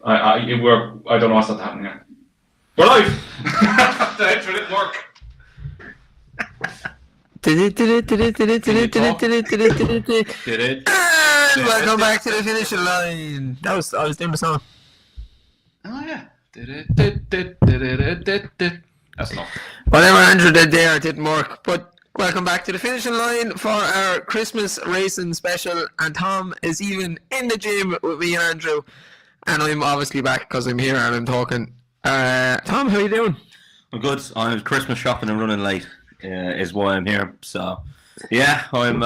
I don't know what's not happening here. We're live. The intro didn't work. Welcome back to the finishing line. I was doing the song. Oh yeah. That's enough. Whatever Andrew did there didn't work. But welcome back to the finishing line for our Christmas racing special. And Tom is even in the gym with me and Andrew. And I'm obviously back because I'm here and I'm talking. Tom, how you doing? I'm good. I'm Christmas shopping and running late. Is why I'm here. So, yeah, I'm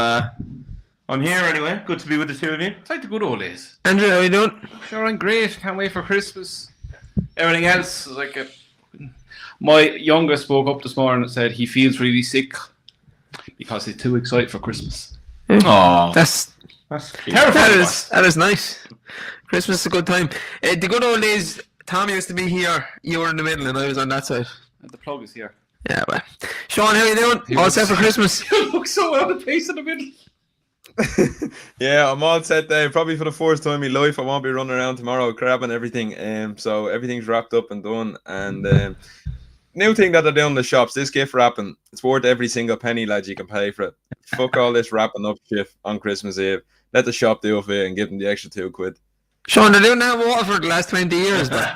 here anyway. Good to be with the two of you. It's like the good old days. Andrew, how you doing? Sure, I'm great. Can't wait for Christmas. Everything else is like my youngest spoke up this morning and said he feels really sick because he's too excited for Christmas. Oh, That's cute. that is nice. Christmas is a good time. The good old days, Tom used to be here, you were in the middle and I was on that side. And the plug is here. Yeah, well. Sean, how you doing? All set for Christmas? You look so out of place in the middle. Yeah, I'm all set there. Probably for the first time in my life, I won't be running around tomorrow grabbing everything. So everything's wrapped up and done. And new thing that they're doing in the shops, this gift wrapping, it's worth every single penny, lads. You can pay for it. Fuck all this wrapping up shit on Christmas Eve. Let the shop do it for you and give them the extra £2. Sean, they're doing that in Water for the last 20 years. But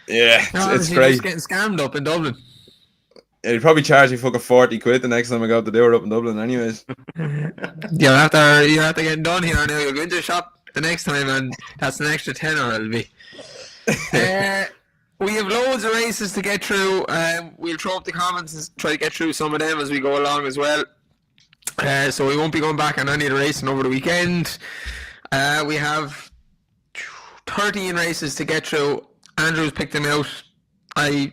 Yeah, it's great. Just getting scammed up in Dublin. It'd probably charge me fucking £40 the next time I go to do it up in Dublin, anyways. You'll have to get done here now. You'll go into the shop the next time, and that's an extra tenner. It'll be. We have loads of races to get through. We'll throw up the comments and try to get through some of them as we go along as well. So we won't be going back on any of the racing over the weekend. We have 13 races to get through. Andrew's picked them out. I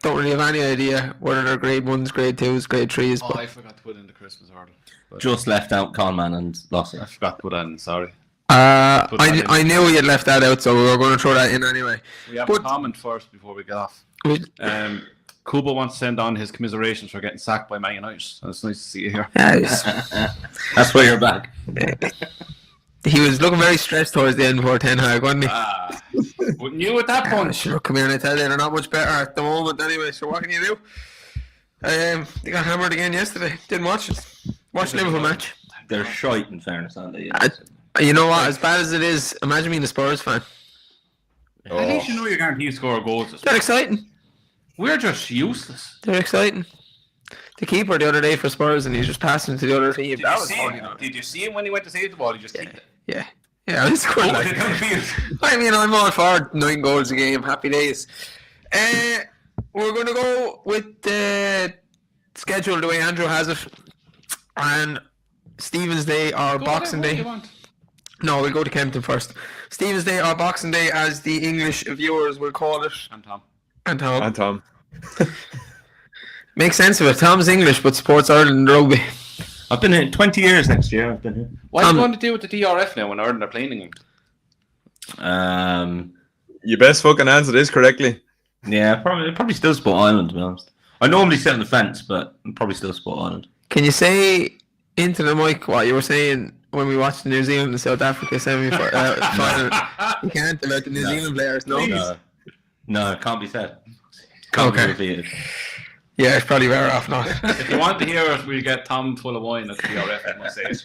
don't really have any idea whether they're grade 1s, grade 2s, grade 3s. Oh, I forgot to put in the Christmas order. Just left out Conman and lost I it. forgot to put that in, sorry. I knew you'd left that out, so we were going to throw that in anyway. We have a comment first before we get off. Kuba wants to send on his commiserations for getting sacked by Man United. So it's nice to see you here. That's why you're back. He was looking very stressed towards the end before Ten Hag, wasn't he? Wouldn't you at that point? Sure, come here and I tell you, they're not much better at the moment anyway, so what can you do? They got hammered again yesterday. Didn't watch it. Watched the Liverpool match. They're shite in fairness, aren't they? Yeah. You know what, as bad as it is, imagine being a Spurs fan. At least you know you're guaranteed to score goals. They're exciting. We're just useless. They're exciting. The keeper the other day for Spurs and he's just passing to the other team. Did you see him? Did you see him when he went to save the ball? He just kicked it. Yeah, it's good. I mean, I'm all for 9 goals a game. Happy days. We're going to go with the schedule the way Andrew has it. And Stephen's Day or Boxing Day. No, we'll go to Kempton first. Stephen's Day or Boxing Day, as the English viewers will call it. And Tom. Makes sense of it. Tom's English, but supports Ireland rugby. I've been here 20 years next year. I've been here. What are you going to do with the DRF now when Ireland are playing England? You best fucking answer this correctly. Yeah, probably still support Ireland, to be honest. I normally sit on the fence, but I'll probably still support Ireland. Can you say into the mic what you were saying when we watched the New Zealand and South Africa semi-final? You can't about the New Zealand players, no? No, it can't be said. Can't be repeated. Yeah, it's probably better off not. If you want to hear it, we get Tom full of wine at the DRF, I must say.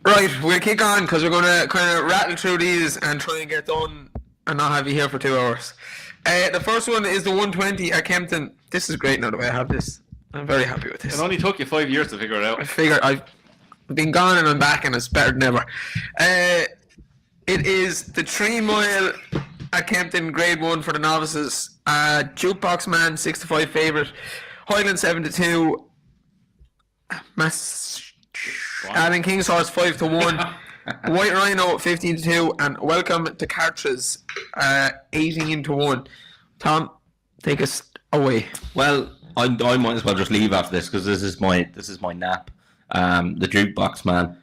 Right, we'll kick on because we're going to kind of rattle through these and try and get done and not have you here for 2 hours. The first one is the 120 at Kempton. This is great now the way I have this. I'm very happy with this. It only took you 5 years to figure it out. I figured I've been gone and I'm back and it's better than ever. It is the 3 mile at Kempton, grade 1 for the novices. Jukebox Man 6-5 favourite. Highland 7-2. Alan King's Horse 5-1. White Rhino 15-2, and Welcome to Cartridge 18-1. Tom, take us away. Well, I might as well just leave after this because this is my nap. The Jukebox Man.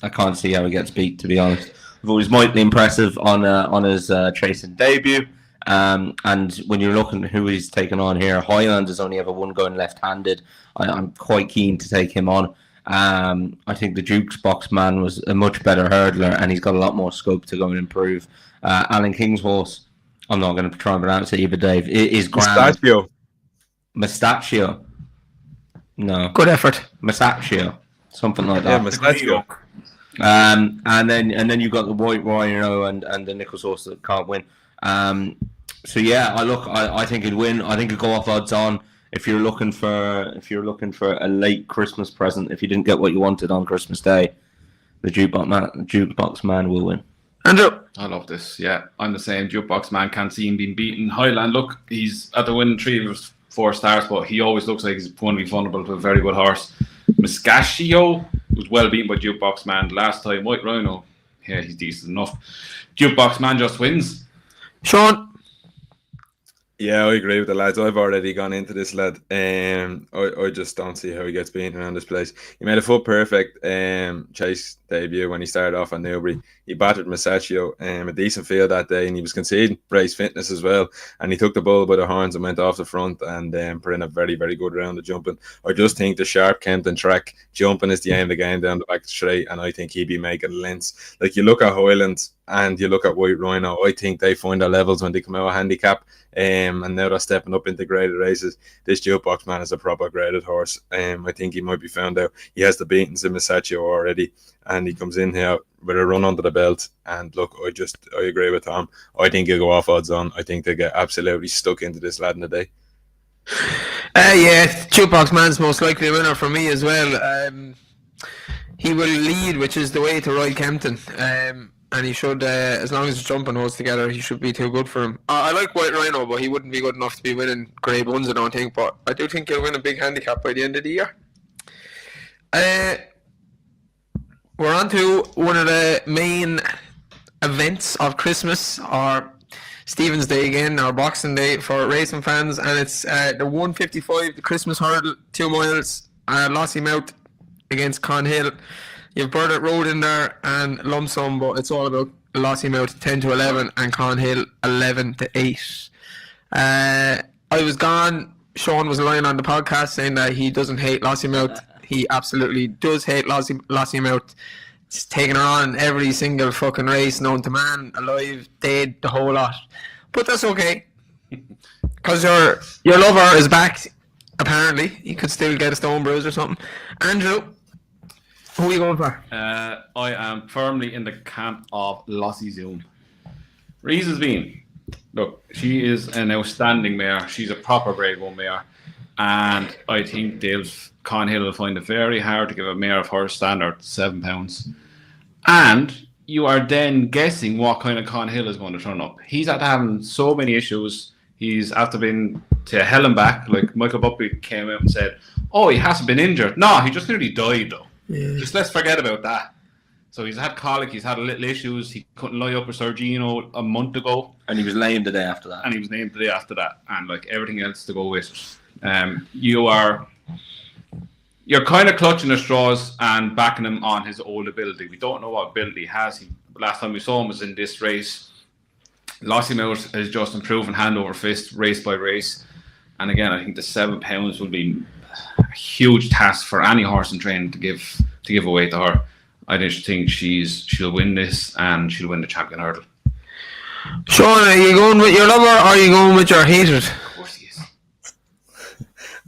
I can't see how he gets beat, to be honest. I've always mightily impressive on his chasing debut. And when you're looking at who he's taken on here, Highland has only ever one going left-handed. I'm quite keen to take him on. I think the Duke's box man was a much better hurdler, and he's got a lot more scope to go and improve. Alan King's horse, I'm not going to try and pronounce it either, Dave. It is grand. Mustachio. No. Good effort. Mustachio. Something like that. Yeah, Mustachio. And then you've got the White Rhino and the Nichols horse that can't win. So yeah, I think he'd win. I think he'd go off odds on. If you're looking for a late Christmas present, if you didn't get what you wanted on Christmas Day, the jukebox man will win. Andrew, I love this. Yeah, I'm the same. Jukebox man, can't see him being beaten. Highland, look, he's at the winning 3 of his 4 stars, but he always looks like he's going to be vulnerable to a very good horse. Mustachio was well beaten by Jukebox man last time. White Rhino, yeah, he's decent enough. Jukebox man just wins. Sean. Yeah, I agree with the lads. I've already gone into this lad. I just don't see how he gets beaten around this place. He made a foot perfect Chase debut when he started off on Newbury. He battered Mustachio a decent field that day, and he was conceding race fitness as well. And he took the bull by the horns and went off the front and put in a very, very good round of jumping. I just think the sharp Kempton track jumping is the aim of the game down the back straight, and I think he'd be making lengths. Like you look at Highlands and you look at White Rhino, I think they find their levels when they come out of handicap. And now they're stepping up into graded races. This jukebox man is a proper graded horse. I think he might be found out. He has the beatings in Mustachio already, and he comes in here with a run under the belt. And look, I agree with Tom. I think he'll go off odds on. I think they get absolutely stuck into this lad in the day. Yeah, jukebox man's most likely winner for me as well. He will lead, which is the way to ride Kempton. And he should, as long as his jumping holds together, he should be too good for him. I like White Rhino, but he wouldn't be good enough to be winning grade 1s, I don't think. But I do think he'll win a big handicap by the end of the year. We're on to one of the main events of Christmas, or Stephen's Day again, or Boxing Day for racing fans. And it's the 155, the Christmas Hurdle, 2 miles, Lossy Mouth against Conhill. You've Burdett Road in there and lump sum, but it's all about Lossy Mouth 10 to 11 and Conhill 11 to 8. I was gone. Sean was lying on the podcast saying that he doesn't hate Lossy Mouth. He absolutely does hate Lossy Mouth. He's taking her on every single fucking race known to man, alive, dead, the whole lot. But that's okay, because your lover is back. Apparently, he could still get a stone bruise or something. Andrew, who are you going for? I am firmly in the camp of Lossy Zoom. Reasons being, look, she is an outstanding mare. She's a proper grade 1 mare. And I think Conhill will find it very hard to give a mare of her standard £7. And you are then guessing what kind of Conhill is going to turn up. He's after having so many issues. He's after been to hell and back. Like Michael Buckley came out and said, oh, he hasn't been injured. No, he just nearly died though. Yeah. Just let's forget about that. So he's had colic, he's had a little issues. He couldn't lie up with Sergino a month ago. And he was named the day after that. And like everything else to go with it. You're kind of clutching the straws and backing him on his old ability. We don't know what ability he has. Last time we saw him was in this race. Lossy Mouth is just improving hand over fist, race by race. And again, I think the £7 will be a huge task for any horse in training to give away to her. I just think she'll win this, and she'll win the champion hurdle. Sean, are you going with your lover or are you going with your hated? Of course he is.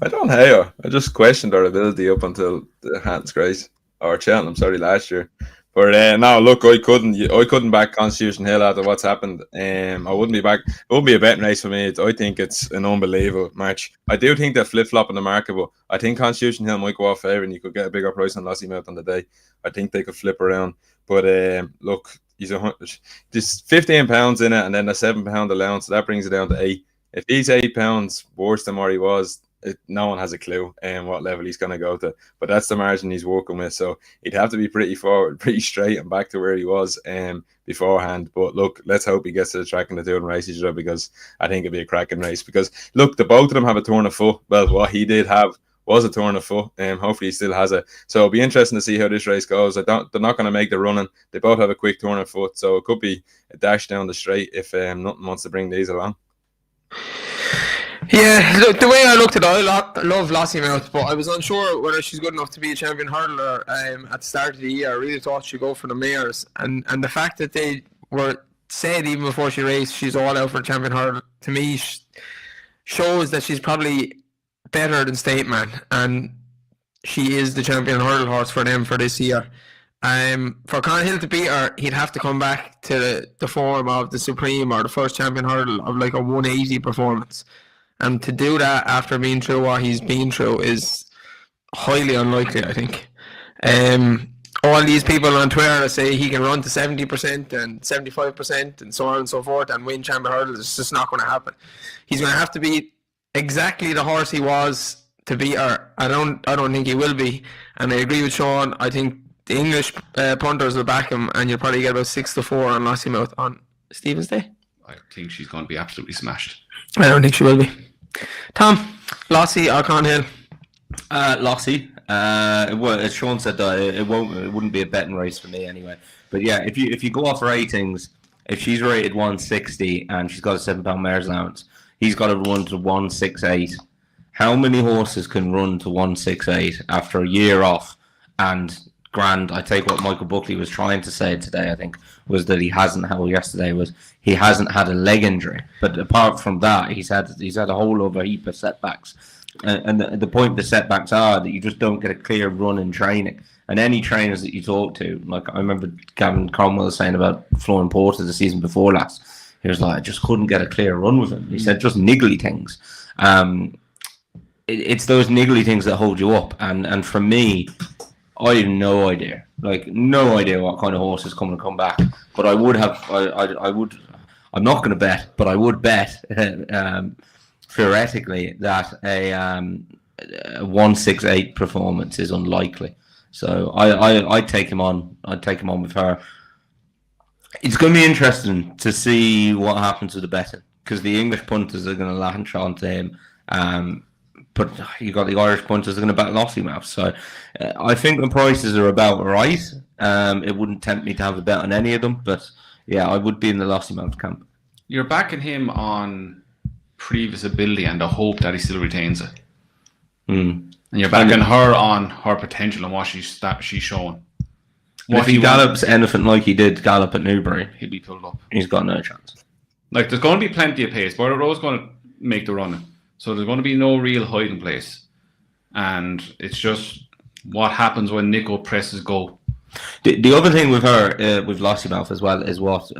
I don't hate her. I just questioned her ability up until the Hans Grace or Cheltenham, last year. But no, look, I couldn't back Constitution Hill after what's happened. I wouldn't be back. It wouldn't be a betting race for me. I think it's an unbelievable match. I do think they're flip-flop in the market, but I think Constitution Hill might go off favour and you could get a bigger price on Lossy Mouth on the day. I think they could flip around. But look, there's £15 in it and then a £7 allowance, so that brings it down to 8. If he's £8 worse than where he was, no one has a clue what level he's going to go to, but that's the margin he's working with. So he'd have to be pretty forward, pretty straight, and back to where he was beforehand. But look, let's hope he gets to the track and the 2 races, because I think it'd be a cracking race. Because look, the both of them have a torn of foot. Well, what he did have was a torn of foot, and hopefully he still has it. So it'll be interesting to see how this race goes. They're not going to make the running. They both have a quick torn of foot, so it could be a dash down the straight if nothing wants to bring these along. Yeah, look, the way I looked at it, I love Lossiemouth, but I was unsure whether she's good enough to be a champion hurdler at the start of the year. I really thought she'd go for the mares, and the fact that they were said even before she raced she's all out for a champion hurdle, to me shows that she's probably better than State Man, and she is the champion hurdle horse for them for this year. For Conor Hill to beat her, he'd have to come back to the form of the Supreme or the first champion hurdle of like a 180 performance. And to do that after being through what he's been through is highly unlikely, I think. All these people on Twitter say he can run to 70% and 75% and so on and so forth and win champion hurdles. It's just not going to happen. He's going to have to beat exactly the horse he was to beat her. I don't think he will be. And I agree with Sean. I think the English punters will back him, and you'll probably get about 6-4 on Lossiemouth on Stephen's Day. I think she's going to be absolutely smashed. I don't think she will be. Tom, Lossie or Con Hill? Lossie. As Sean said, it wouldn't be a betting race for me anyway. But yeah, if you go off ratings, if she's rated 160 and she's got a £7 mare's allowance, he's got to run to 168. How many horses can run to 168 after a year off? And grand, I take what Michael Buckley was trying to say today, I think, was that he hasn't had a leg injury. But apart from that, he's had a whole other heap of setbacks. And the point the setbacks are that you just don't get a clear run in training. And any trainers that you talk to, like I remember Gavin Cromwell saying about Florian Porter the season before last, he was like, I just couldn't get a clear run with him. He said just niggly things. It's those niggly things that hold you up. And for me, I have no idea. Like, no idea what kind of horse is going to come back. But I would have, I'm not going to bet, but I would bet, theoretically, that a 168 performance is unlikely. So I'd take him on. I'd take him on with her. It's going to be interesting to see what happens with the betting, because the English punters are going to latch on to him. But you got the Irish punters are going to bet Lossiemouth. So I think the prices are about right. It wouldn't tempt me to have a bet on any of them, but yeah, I would be in the Lossiemouth camp. You're backing him on previous ability and the hope that he still retains it. And you're backing her on her potential and what she's shown. If he gallops anything like he did gallop at Newbury, he'll be pulled up. He's got no chance. Like, there's going to be plenty of pace. Border Road's going to make the running. So there's going to be no real hiding place. And it's just what happens when Nico presses go. The other thing with her, with Lossiemouth as well, is what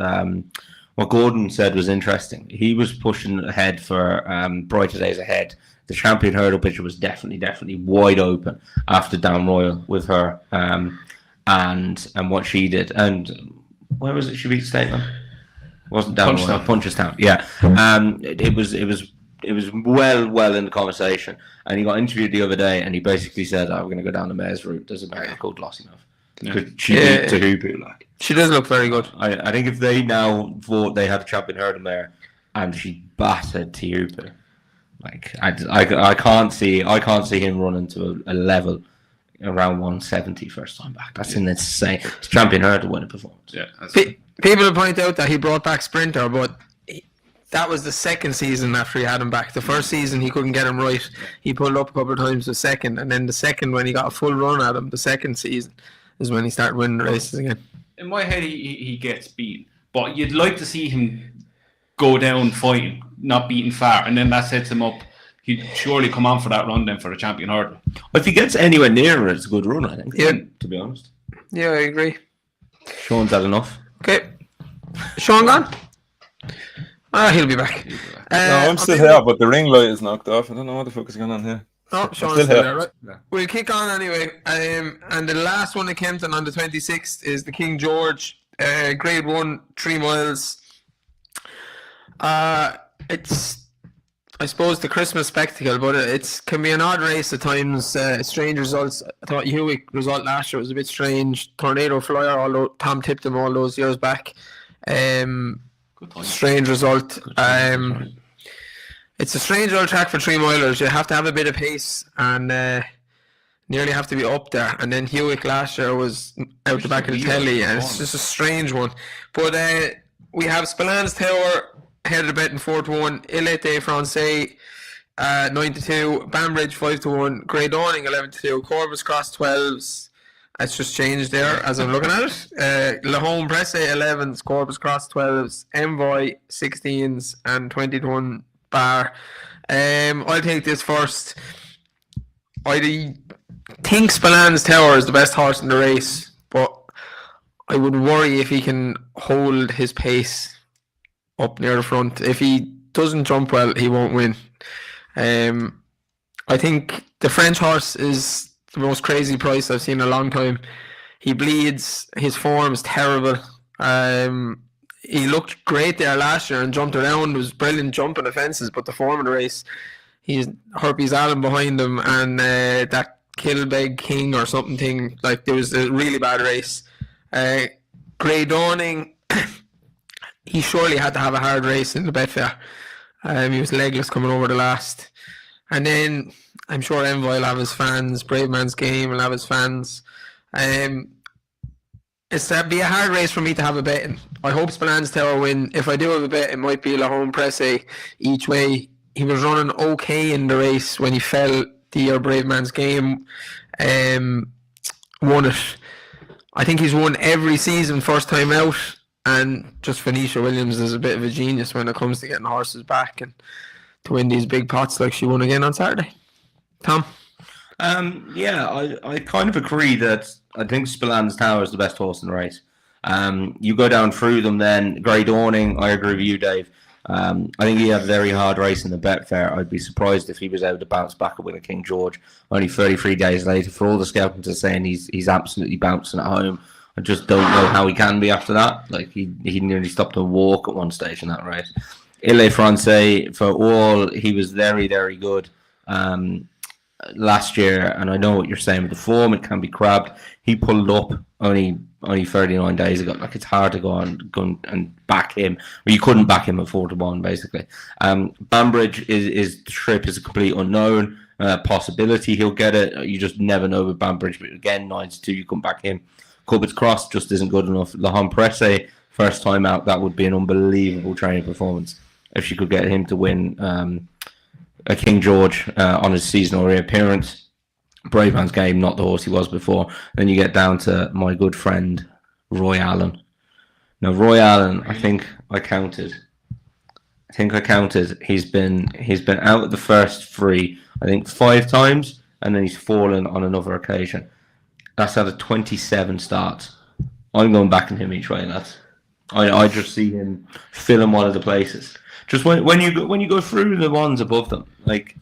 Gordon said was interesting. He was pushing ahead for Brighter Days Ahead. The champion hurdle picture was definitely wide open after Down Royal with her and what she did. And where was it she beat Stateman? Wasn't Down Royal, Punchestown. Yeah. It was well in the conversation, and he got interviewed the other day, and he basically said, "Oh, we're going to go down the mare's route. There's a mare called Lossiemouth." Because she beat Tahupu, like. She does look very good. I think if they now thought they had a champion hurdle mare, and she battered Tahupu, like I can't see him running to a level around 170 first time back. That's insane. It's champion hurdle winning performance. Yeah. People point out that he brought back Sprinter, but that was the second season after he had him back. The first season he couldn't get him right. He pulled up a couple of times the second, and then the second, when he got a full run at him, the second season is when he started winning the races again. In my head, he gets beaten, but you'd like to see him go down fighting, not beating far, and then that sets him up. He'd surely come on for that run then for the champion hurdle. If he gets anywhere near it, it's a good run, I think. Yeah. To be honest. Yeah, I agree. Sean's had enough. Okay. Sean gone? He'll be back. No, I'm still here, but the ring light is knocked off. I don't know what the fuck is going on here. Oh, Sean's still there, right? Yeah. We'll kick on anyway. And the last one at Kempton on the 26th is the King George, Grade 1, 3 miles. It's, I suppose, the Christmas spectacle, but it can be an odd race at times. Strange results. I thought Hewitt result last year was a bit strange. Tornado Flyer, although Tom tipped him all those years back. Strange result. It's a strange old track for 3 milers. You have to have a bit of pace and nearly have to be up there. And then Hewitt last year was out the back of the telly, and it's just a strange one. But we have Spillane Tower ahead of the bet in 4-1. Ilete Francais 9-2. Banbridge 5-1. Grey Dawning 11-2. Corvus Cross 12s. It's just changed there as I'm looking at it. Lahone Presse 11s. Corvus Cross 12s. Envoy 16s and 21 Bar. I'll take this first. I think Spillans Tower is the best horse in the race, but I would worry if he can hold his pace up near the front. If he doesn't jump well, he won't win. I think the French horse is the most crazy price I've seen in a long time. He bleeds. His form is terrible. He looked great there last year and jumped around. It was brilliant jumping the fences, but the form of the race, he's Herpes Allen behind him, and that Kilbeg King or something, like there was a really bad race. Grey Dawning, he surely had to have a hard race in the Betfair. He was legless coming over the last. And then I'm sure Envoy will have his fans. Brave Man's Game will have his fans. It's to be a hard race for me to have a bet in. I hope Spillans Tower win. If I do have a bet, it might be Lahone Presse each way. He was running okay in the race when he fell the year Brave Man's Game. Won it. I think he's won every season first time out. And just Phoenicia Williams is a bit of a genius when it comes to getting horses back and to win these big pots like she won again on Saturday. Tom? I kind of agree that I think Spillans Tower is the best horse in the race. You go down through them then. Grey Dawning, I agree with you, Dave. I think he had a very hard race in the Betfair. I'd be surprised if he was able to bounce back and win a King George only 33 days later. For all the scouting are saying he's absolutely bouncing at home. I just don't know how he can be after that. Like he nearly stopped a walk at one stage in that race. Ile Francais, for all he was very, very good last year, and I know what you're saying with the form, it can be crabbed. He pulled up only 39 days ago. Like it's hard to go and back him. Or you couldn't back him at 4-1 basically. Banbridge is the trip is a complete unknown possibility. He'll get it. You just never know with Banbridge. But again, 9-2, you couldn't back him. Corbett's Cross just isn't good enough. Lahone Presse, first time out, that would be an unbelievable training performance if she could get him to win a King George on his seasonal reappearance. Brave Man's Game, not the horse he was before. Then you get down to my good friend Roy Allen. Now Roy Allen, I think I counted. He's been out of the first three, I think 5 times, and then he's fallen on another occasion. That's out of 27 starts. I'm going back in him each way, lads. I just see him filling one of the places. Just when you go through the ones above them, like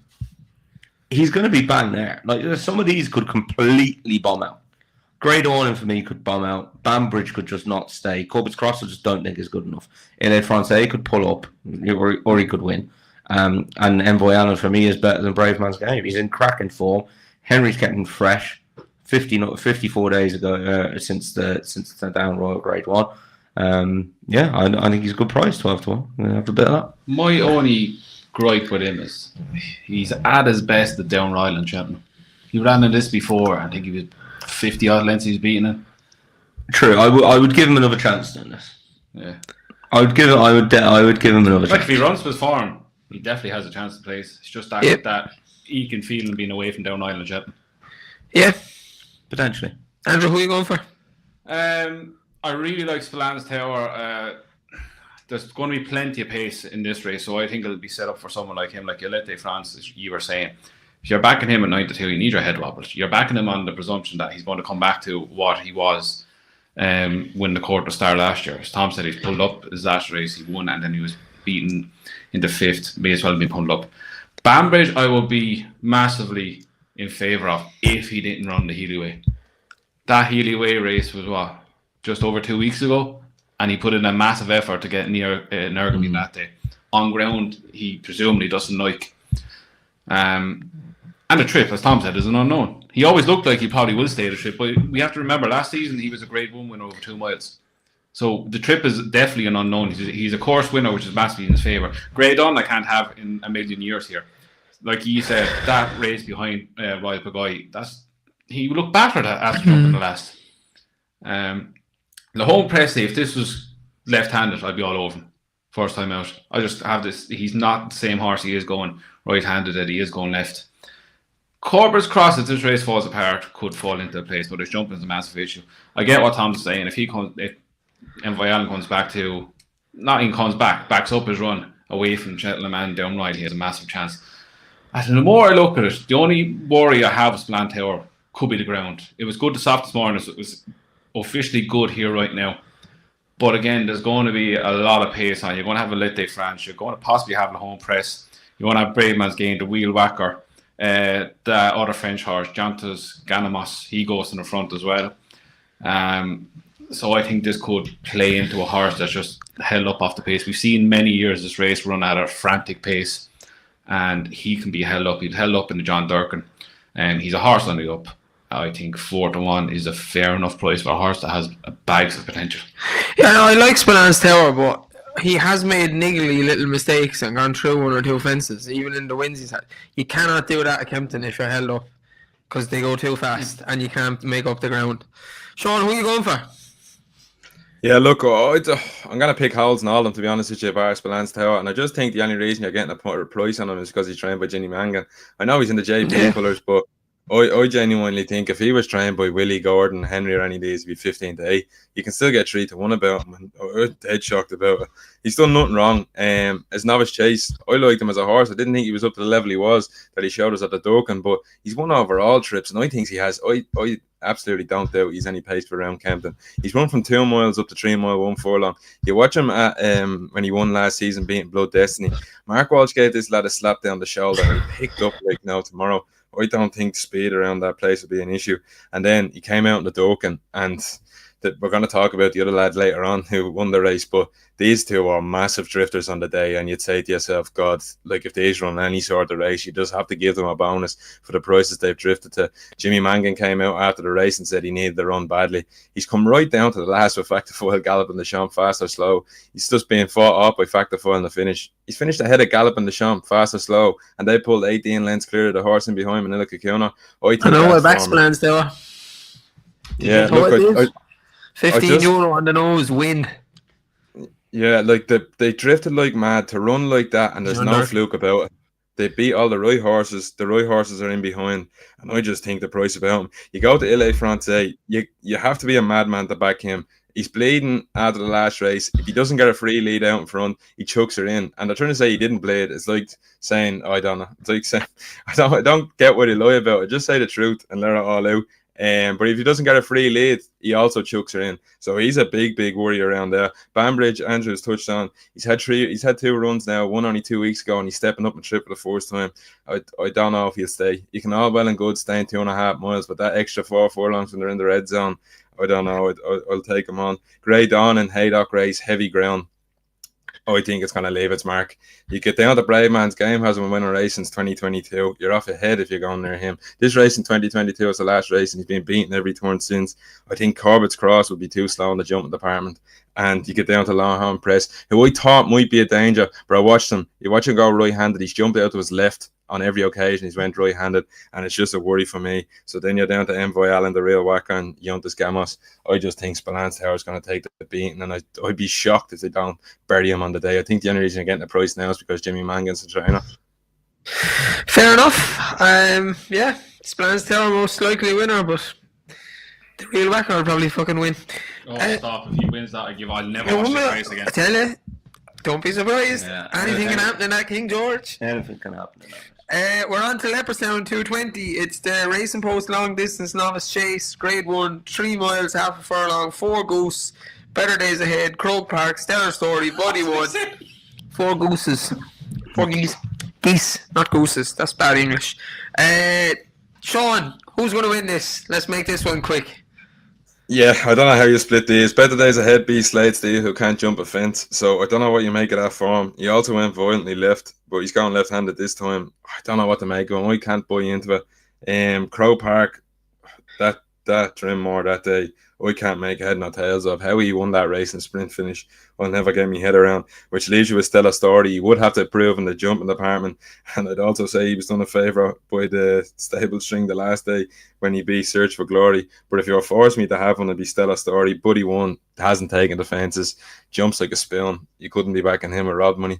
he's going to be bang there. Like some of these could completely bomb out. Grey Dawning for me could bomb out. Banbridge could just not stay. Corbett's Cross I just don't think is good enough. Ile Francais could pull up, or he could win. And Envoy Allen for me is better than Brave Man's Game. He's in cracking form. Henry's kept him fresh. 54 days ago since the down Royal Grade 1. I think he's a good price, 12-1. Have a bit of that. My only gripe with him is he's at his best at down Royal and Cheltenham. He ran in this before. I think he was 50 odd lengths he's beaten it. True. I would give him another chance in this. Yeah. I would give him another chance. Like if he runs with form, he definitely has a chance to place. It's just that he can feel him being away from down Royal and Cheltenham. Yeah. Potentially. Andrew, who are you going for? I really like Spillans Tower. There's going to be plenty of pace in this race, so I think it'll be set up for someone like him, like Yolette France, as you were saying. If you're backing him at 9-2, you need your head wobbled. You're backing him on the presumption that he's going to come back to what he was when the Quarter Star last year. As Tom said, he's pulled up his last race, he won, and then he was beaten in the 5th. May as well have been pulled up. Banbridge, I will be massively in favour of if he didn't run the Healy Way. That Healy Way race was just over 2 weeks ago, and he put in a massive effort to get near Nergamy that day. On ground, he presumably doesn't like. And the trip, as Tom said, is an unknown. He always looked like he probably will stay the trip, but we have to remember last season he was a Grade 1 winner over 2 miles. So the trip is definitely an unknown. He's a course winner, which is massively in his favour. Grade On I can't have in a million years here. Like you said, that race behind Royal Pagoi, he looked battered after jumping the last. Lahone Presse, if this was left-handed, I'd be all over him. first time out. I just have this. He's not the same horse he is going right-handed that he is going left. Corbett's Cross, if this race falls apart, could fall into place, but his jumping is a massive issue. I get what Tom's saying. If Envoy Allen comes back to, not even comes back, backs up his run away from Cheltenham and down right, he has a massive chance. And the more I look at it, the only worry I have with Spillane Tower could be the ground. It was good to stop this morning, so it was officially good here right now. But again, there's going to be a lot of pace on. You're going to have a Lit de France. You're going to possibly have the home press. You want to have Brave Man's Gain, the Wheel Whacker. The other French horse, Jantas Ganamos, he goes in the front as well. So I think this could play into a horse that's just held up off the pace. We've seen many years this race run at a frantic pace, and he can be held up. He's held up in the John Durkin, and he's a horse on the up. I think 4-1 is a fair enough price for a horse that has bags of potential. Yeah, no, I like Spillane's Tower, but he has made niggly little mistakes and gone through one or two fences, even in the wins he's had. You cannot do that at Kempton if you're held up, because they go too fast and you can't make up the ground. Sean, who are you going for? Yeah, look, I'm going to pick Howells and all of them, to be honest with you, bar Spillane's Tower. And I just think the only reason you're getting a price on him is because he's trained by Jimmy Mangan. I know he's in the JP colours, but I genuinely think if he was trained by Willie, Gordon, Henry or any of these, he'd be 15-8. You can still get 3-1 about him, and I'm dead shocked about it. He's done nothing wrong. As Novice Chase, I liked him as a horse. I didn't think he was up to the level he was that he showed us at the Durkin, but he's won over all trips, and I think he has. I absolutely don't doubt he's any pace for around Kempton. He's run from 2 miles up to 3 mile, 1 furlong. You watch him at when he won last season, beating Blood Destiny. Mark Walsh gave this lad a slap down the shoulder, and he picked up like no tomorrow. I don't think speed around that place would be an issue. And then he came out in the Durkin, and we're going to talk about the other lad later on who won the race, but these two are massive drifters on the day, and you'd say to yourself, God, like if these run any sort of race, you just have to give them a bonus for the prices they've drifted to. Jimmy Mangan came out after the race and said he needed the run badly. He's come right down to the last with Factor Foil galloping the Champ fast or slow. He's just being fought up by Factor Foil in the finish. He's finished ahead of galloping the Champ fast or slow, and they pulled 18 lengths clear of the horse in behind Manila Kakuna. I know what back Spillane's Tower. Yeah, look, €15 on the nose, win. Yeah, like they drifted like mad to run like that, and there's no fluke about it. They beat all the right horses. The right horses are in behind, and I just think the price about him. You go to Ile Francais, you have to be a madman to back him. He's bleeding after the last race. If he doesn't get a free lead out in front, he chucks her in. And they're trying to say he didn't bleed. It's like saying, I don't know. It's like saying, I don't get what he lie about it. Just say the truth and let it all out. But if he doesn't get a free lead, he also chucks her in. So he's a big worry around there. Banbridge, Andrews touched on. He's had 2 runs now, one only 2 weeks ago, and he's stepping up and trip for the first time. I don't know if he'll stay. You can all well and good stay in 2.5 miles, but that extra 4 furlongs when they're in the red zone, I don't know. I'll take him on. Grey Dawn and Haydock race, heavy ground. I think it's going to leave its mark. You get down to Brave Man's Game, hasn't been winning a race since 2022. You're off ahead if you're going near him. This race in 2022 is the last race, and he's been beaten every turn since. I think Corbett's Cross would be too slow in the jumping department. And you get down to Longhorn Press, who I thought might be a danger, but I watched him. You watch him go right-handed. He's jumped out to his left on every occasion. He's went right-handed, and it's just a worry for me. So then you're down to Envoy Allen, the real whacker, and Yontas Gamos. I just think Spillane's Tower is going to take the beating, and I'd be shocked if they don't bury him on the day. I think the only reason you're getting the price now is because Jimmy Mangan's the trainer. Fair enough. Yeah, Spillane's Tower most likely winner, but the real whacker will probably fucking win. Oh, stop. If he wins that, I'll never watch the race again. I tell you, don't be surprised. Yeah, anything can happen in that King George. Anything can happen in that. We're on to Leopardstown 220. It's the Racing Post Long Distance Novice Chase, Grade 1, 3 miles, half a furlong, 4 goose, Better Days Ahead, Croke Park, Stellar Story, Bodywood. 4 gooses. 4 geese. Geese, not gooses. That's bad English. Sean, who's going to win this? Let's make this one quick. Yeah, I don't know how you split these. Better Days Ahead beats Slade Steve, who can't jump a fence. So I don't know what you make of that form. He also went violently left, but he's going left-handed this time. I don't know what to make of him. I can't buy into it. Crow Park, that that Trimmore that day, I can't make head nor tails of how he won that race in sprint finish. I'll never get my head around, which leaves you with Stella Story. He would have to prove in the jumping department, and I'd also say he was done a favour by the stable string the last day when he beat Search for Glory. But if you're forcing me to have one, it'd be Stella Story. Buddy won, hasn't taken the fences, jumps like a spoon. You couldn't be backing him with Rob money.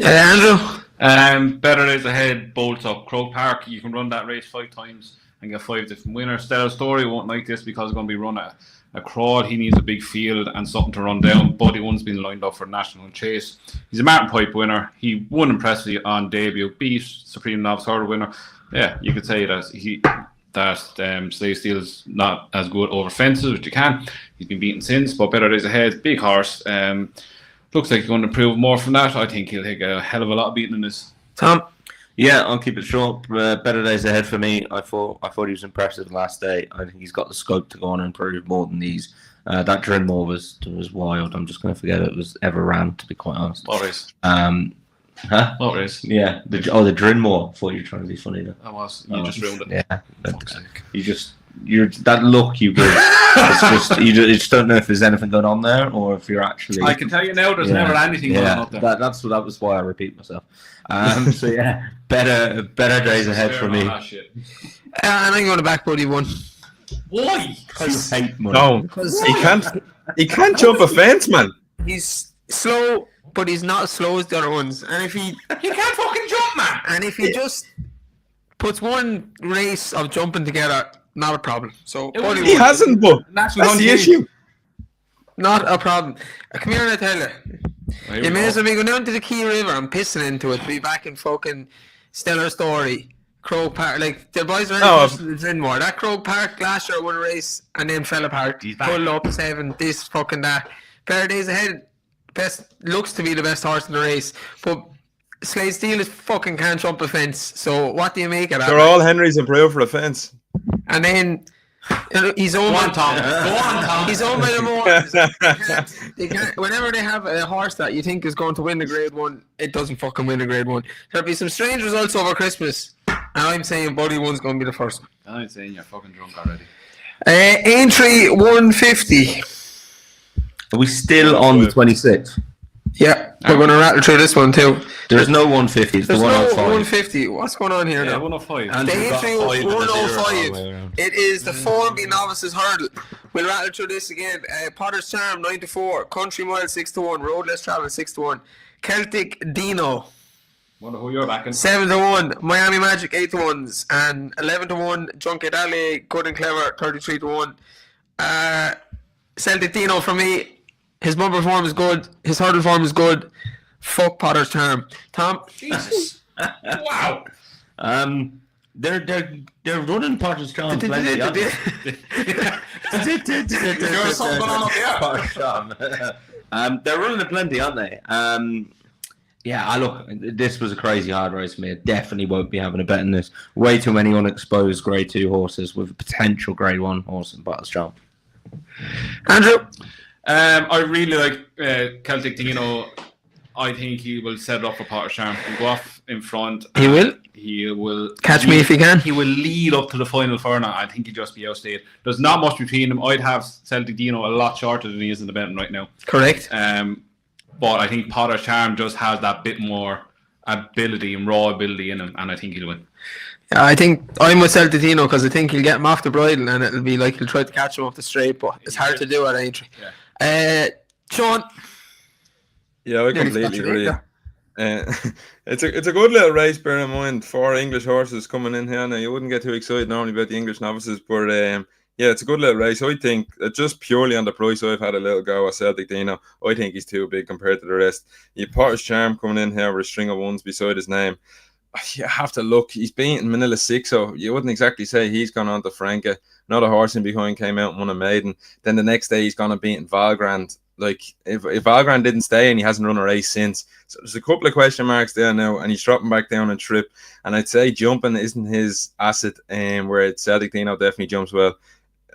Andrew? Better Days Ahead bolts up. Croke Park, you can run that race 5 times and get 5 different winners. Stella Story won't like this because it's going to be run a crowd. He needs a big field and something to run down. Buddy One's been lined up for National Chase. He's a Martin Pipe winner. He won impressively on debut. Beat Supreme Novice Hurdle winner. Yeah, you could say that Slave Steel's not as good over fences, which you can. He's been beaten since, but Better Days Ahead, big horse. Looks like he's going to improve more from that. I think he'll take a hell of a lot of beating in this. Tom? Yeah, I'll keep it short. Better Days Ahead for me. I thought he was impressive last day. I think he's got the scope to go on and improve more than these. That Drinmore was wild. I'm just going to forget it was ever ran, to be quite honest. What race? Huh? What race? Yeah, the Drinmore. I thought you were trying to be funny there. I was. You just ruined it. Yeah, you're that look you give. It's just you just don't know if there's anything going on there or if you're actually. I can tell you now, there's never anything going on up there. That was why I repeat myself. So yeah, better days ahead for me. And I'm going to back Buddy One. Why? Because you hate money. No, Because he can't jump a fence, man. he's slow, but he's not as slow as the other ones. And if he can't fucking jump, man. and if he just puts one race of jumping together, not a problem. So Buddy He One, hasn't, but that's the issue. not a problem. Come here and I tell you. You may as well be going down to the Key River and pissing into it. Be back in fucking Stellar Story, Croke Park. Like the boys are in the Drinmore. That Croke Park last year won a race and then fell apart. Pulled up 7. This fucking that. Better Days Ahead. Looks to be the best horse in the race, but Slade Steele is fucking can't jump a fence. So what do you make of that? They're all Henrys improved for a fence. And then he's owned by Tom. He's owned by the more. They can't, whenever they have a horse that you think is going to win the Grade 1, it doesn't fucking win the Grade 1. There'll be some strange results over Christmas, and I'm saying Buddy One's going to be the first one. I'm saying you're fucking drunk already. Aintree 150. Are we still on the 26th? Yeah, we're going to rattle through this one too. There's no 150. It's There's the no 105. 150. What's going on here now? 105. And The you've got Aintree five in the 105. zero. It is the Formby Novices Hurdle. We'll rattle through this again. Potter's Charm 9-4, Country Mile 6-1, Road Less Travel 6-1, Celtic Dino Wonder who you're backing. 7-1, Miami Magic 8-1s, and 11-1, Junket Alley, Good and Clever 33-1. Celtic Dino for me. His bumper form is good. His hurdle form is good. Fuck Potter's Charm. Tom? Jesus. Wow. They're running Potter's Charm plenty. aren't they? There's something going on up here. Potter's Charm. They're running it plenty, aren't they? Yeah, look, this was a crazy hard race for me. I definitely won't be having a bet in this. Way too many unexposed Grade 2 horses with a potential Grade 1 horse in Potter's Charm. Andrew? I really like Celtic Dino. I think he will set it up for Potter's Charm. He'll go off in front. He will? He will Catch me if he can. He will lead up to the final furlong. I think he'll just be outstayed. There's not much between them. I'd have Celtic Dino a lot shorter than he is in the betting right now. Correct. But I think Potter's Charm just has that bit more ability and raw ability in him, and I think he'll win. Yeah, I think I'm with Celtic Dino because I think he'll get him off the bridle and it'll be like he'll try to catch him off the straight, but it's hard to do at Aintree. Yeah. Sean? Yeah, I completely agree. It's a good little race, bear in mind. 4 English horses coming in here. Now, you wouldn't get too excited normally about the English novices, but yeah, it's a good little race. I think just purely on the price, I've had a little go at Celtic Dino. I think he's too big compared to the rest. You Potter's Charm coming in here with a string of ones beside his name. You have to look. He's beaten Manila 6, so you wouldn't exactly say he's gone on to Franca. Another horse in behind came out and won a maiden. Then the next day he's gone and beaten Valgrand. Like, if Valgrand didn't stay and he hasn't run a race since. So there's a couple of question marks there now, and he's dropping back down and trip. And I'd say jumping isn't his asset, where Celtic Dino definitely jumps well.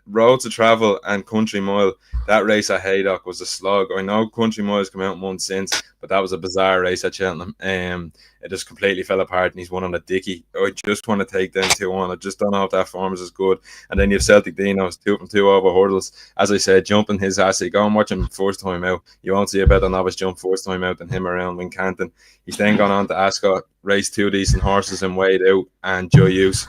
Roads of Travel and Country Mile, that race at Haydock was a slog. I know Country Mile's come out months since, but that was a bizarre race at Cheltenham. It just completely fell apart and he's won on a dicky. I just want to take them 2-1. I just don't know if that form is as good. And then you have Celtic Dino's 2 from 2 over hurdles. As I said, jumping his ass. You go and watch him first time out. You won't see a better novice jump first time out than him around Wincanton. He's then gone on to Ascot, raced 2 decent horses and weighed out, and Joe Hughes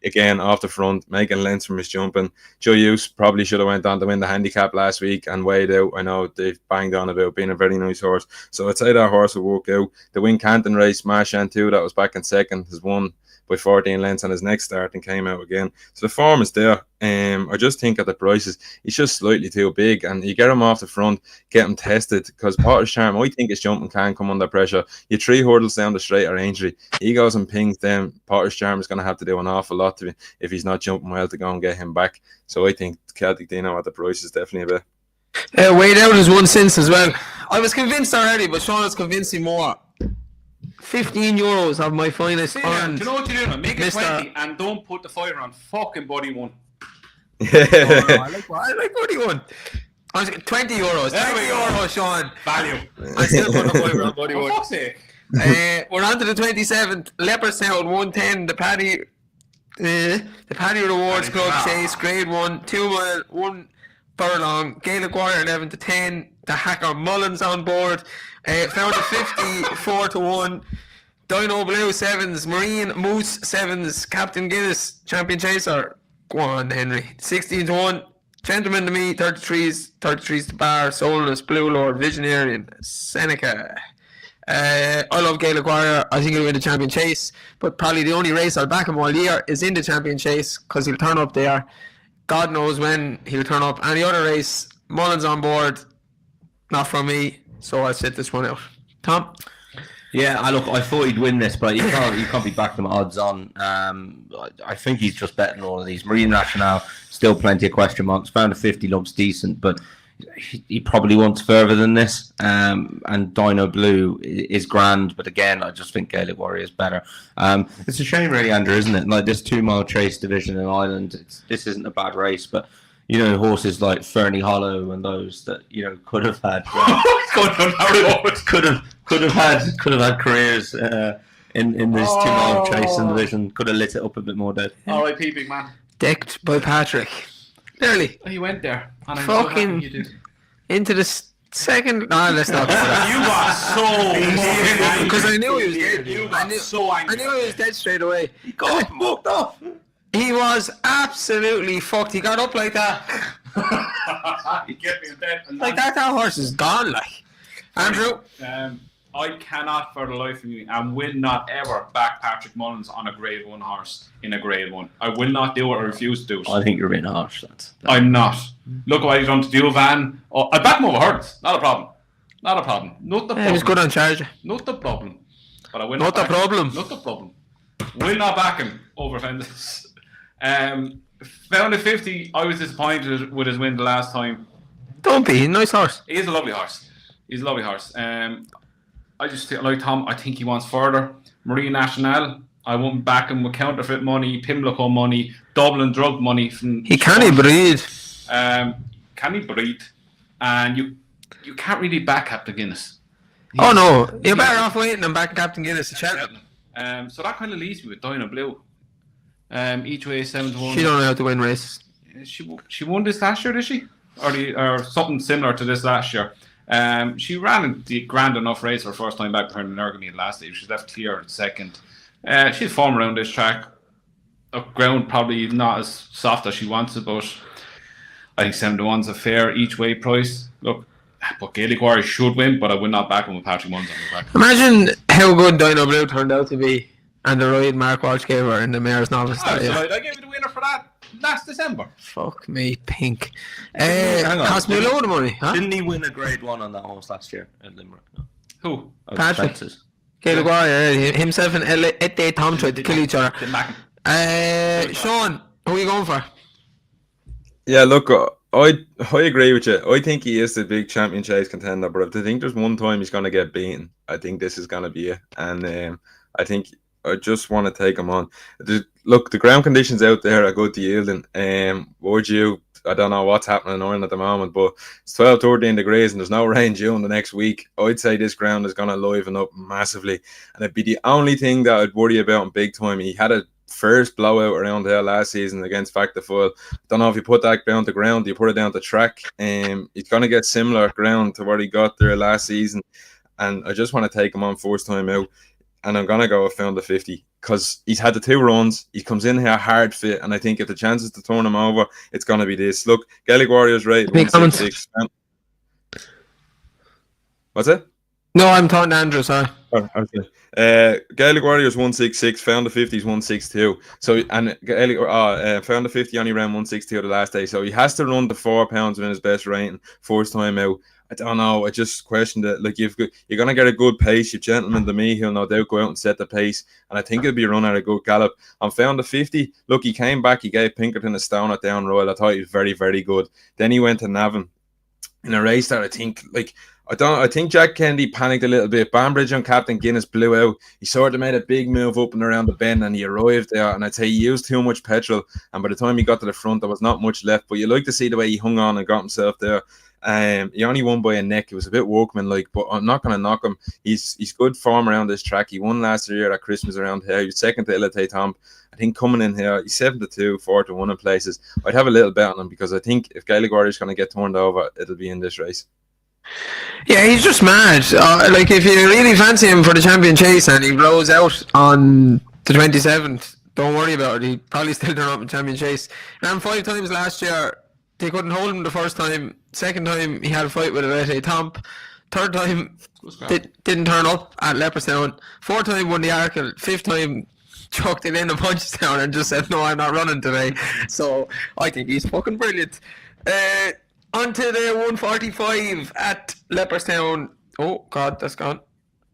again off the front, making lengths from his jumping. Joe Hughes probably should have went on to win the handicap last week and weighed out. I know they've banged on about being a very nice horse, so I'd say that horse will work out. The Wincanton race, Marshan 2, that was back in second, has won by 14 lengths on his next start and came out again. So the form is there. I just think at the prices, he's just slightly too big, and you get him off the front, get him tested, because Potter's Charm, I think his jumping can come under pressure. You 3 hurdles down the straight are injury. He goes and pings them. Potter's Charm is going to have to do an awful lot to if he's not jumping well to go and get him back. So I think Celtic Dino at the price is definitely a bit. Weighed out has won since as well. I was convinced already, but Sean has convinced me more. €15 of my finest. Do you know what you're doing? Make it 20 and don't put the fire on fucking Buddy One. I like Buddy One. I was €20. €20, Sean. Value. I still put the fire on Buddy For One. fuck's sake. We're on to the 27th. Leopardstown 110. The Paddy Rewards Club Chase, Grade 1, 2 mile, 1 furlong. Gaelic Warrior 11 to 10. The Hacker Mullins on board. Found a 54 to 1. Dino Blue 7s. Marine Moose 7s. Captain Guinness Champion Chaser. Go on, Henry. 16 to 1. Gentleman to Me 33s. 33s to Bar. Soulless. Blue Lord. Visionarian. Seneca. I love Gaelic Warrior. I think he'll win the Champion Chase, but probably the only race I'll back him all year is in the Champion Chase, because he'll turn up there. God knows when he'll turn up. Any other race, Mullins on board, not from me, so I'll sit this one out. Tom? Yeah, I thought he'd win this, but you can't be backing him odds on. I think he's just betting all of these. Marine Nationale, still plenty of question marks. Found a 50 looks decent, but he probably wants further than this. And Dino Blue is grand, but again, I just think Gaelic Warrior is better. It's a shame, really, Andrew, isn't it? Like this 2 mile chase division in Ireland, this isn't a bad race, but you know, horses like Fernie Hollow and those that could have had could have had careers in this 2 mile chase and division. Could have lit it up a bit more, Dad. R.I.P. big man. Decked by Patrick. Nearly. He went there. And I'm fucking so happy you did. Into the second. No, let's not. You got so because I knew he was dead. You got so angry. I knew he was dead straight away. He got mucked off. He was absolutely fucked. He got up like that. He kept me in bed. Like that horse is gone. Like Andrew. I cannot for the life of me and will not ever back Patrick Mullins on a Grade 1 horse in a Grade 1. I will not do it. I refuse to do it. I think you're being harsh. I'm not. Look what he's done to Diovan. I back him over hurdles. Not a problem. Not the problem. He was good on charge. Not the problem. But I will not not the problem. Not the problem. Will not back him over fences. Found a 50. I was disappointed with his win the last time. Don't be. Nice horse. He is a lovely horse. I just like Tom. I think he wants further. Marine Nationale, I won't back him with counterfeit money, Pimlico money, Dublin drug money. He can't breathe. Can he breathe? And you can't really back Captain Guinness. Oh no, you're better off waiting and backing Captain Guinness to Cheltenham. So that kind of leaves me with Dino Blue. Each way 7 to 1. She don't know how to win races. She won this last year, did she? Or something similar to this last year. She ran the grand enough race for her first time back behind Nergamy last year. She's left here second. She's form around this track. Up ground probably not as soft as she wants it, but I think 7 to 1's a fair each way price. Look, but Gaelic Warrior should win, but I would not back him with Patrick Mullins on the back. Imagine how good Dino Blue turned out to be, and the ride Mark Walsh gave her in the Mayor's Novice. I gave you the winner for that last December. Fuck me, pink. Cost me a load of money. Huh? Didn't he win a Grade 1 on that horse last year at Limerick? No. Who? Patrick. Gaelic Warrior. Himself and Ete Tom tried to kill each other. Sean, who are you going for? Yeah, look, I agree with you. I think he is the big Champion Chase contender, but if I think there's one time he's going to get beaten, I think this is going to be it. And I think I just want to take him on. Look, the ground conditions out there are good to yielding. Would you? I don't know what's happening in Ireland at the moment, but it's 12, 13 degrees and there's no rain due the next week. I'd say this ground is going to liven up massively, and it'd be the only thing that I'd worry about him big time. He had a first blowout around here last season against Factorful. Don't know if you put that down to ground, you put it down to track. He's going to get similar ground to what he got there last season, and I just want to take him on first time out, and I'm going to go with Found the 50 because he's had the 2 runs. He comes in here hard fit, and I think if the chances to turn him over, it's going to be this. Look, Gaelic Warriors rate 166. What's it? No, I'm talking to Andrew, sorry. Oh, okay. Gaelic Warriors 166, Found the 50s 162. So and Gaelic Found the 50 only ran 162 the last day. So he has to run the 4 pounds in his best rating first time out. I don't know. I just questioned it. Like you're gonna get a good pace. You gentleman to me, he'll no doubt go out and set the pace. And I think it'll be run at a good gallop. On Found the 50, look, he came back, he gave Pinkerton a stone at Down Royal. I thought he was very, very good. Then he went to Navan in a race that I think Jack Kennedy panicked a little bit. Banbridge and Captain Guinness blew out. He sort of made a big move up and around the bend, and he arrived there. And I'd say he used too much petrol. And by the time he got to the front, there was not much left. But you like to see the way he hung on and got himself there. He only won by a neck. It was a bit workmanlike, but I'm not going to knock him. He's good form around this track. He won last year at Christmas around here. He was second to Ilate Tomp. I think coming in here, he's 7-2, 4-1 in places. I'd have a little bet on him because I think if Gaelic Warriors is going to get turned over, it'll be in this race. Yeah, he's just mad. Like, if you really fancy him for the Champion Chase and he blows out on the 27th, don't worry about it. He probably still turn up in Champion Chase. Ran 5 times last year. They couldn't hold him the first time. Second time, he had a fight with Ilate Tomp. Third time, didn't turn up at Leopardstown. Fourth time, won the Arkle. Fifth time, chucked it in a Punchestown and just said, no, I'm not running today. So I think he's fucking brilliant. On to the 145 at Leopardstown. Oh, God, that's gone.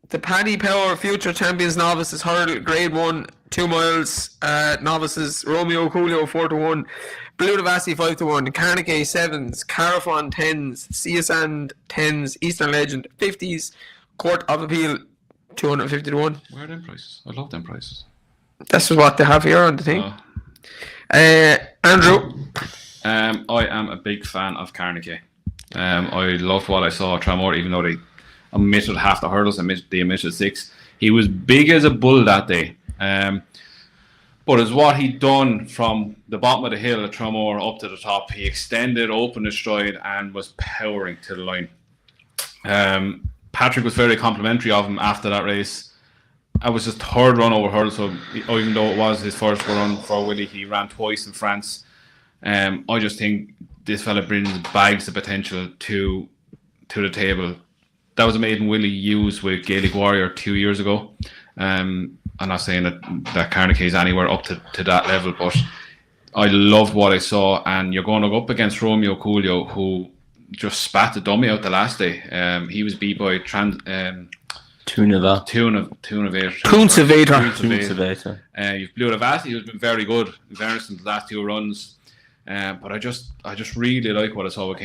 The Paddy Power Future Champions Novices Hurdle, Grade 1, 2 miles, novices, Romeo Coolio 4-1, Blue Devassi 5-1, Carnegie 7s, Carafon 10s, CSand 10s, Eastern Legend 50s, Court of Appeal 250-1. Where are them prices? I love them prices. This is what they have here on the thing. Andrew? I am a big fan of Carnegie. I loved what I saw at Tramore, even though they omitted half the hurdles, they omitted 6. He was big as a bull that day. But as what he'd done from the bottom of the hill at Tramore up to the top, he extended, opened his stride, and was powering to the line. Patrick was very complimentary of him after that race. I was his 3rd run over hurdle, so even though it was his first run for Willie, he ran twice in France. I just think this fella brings bags of potential to the table. That was a maiden Willie used with Gaelic Warrior 2 years ago. I'm not saying that Carnegie is anywhere up to that level, but I loved what I saw. And you're going to go up against Romeo Coolio, who just spat the dummy out the last day. He was beat by Tunavator. You've Blue Devassi, who's been very good in fairness in the last 2 runs. But I just really like what I saw with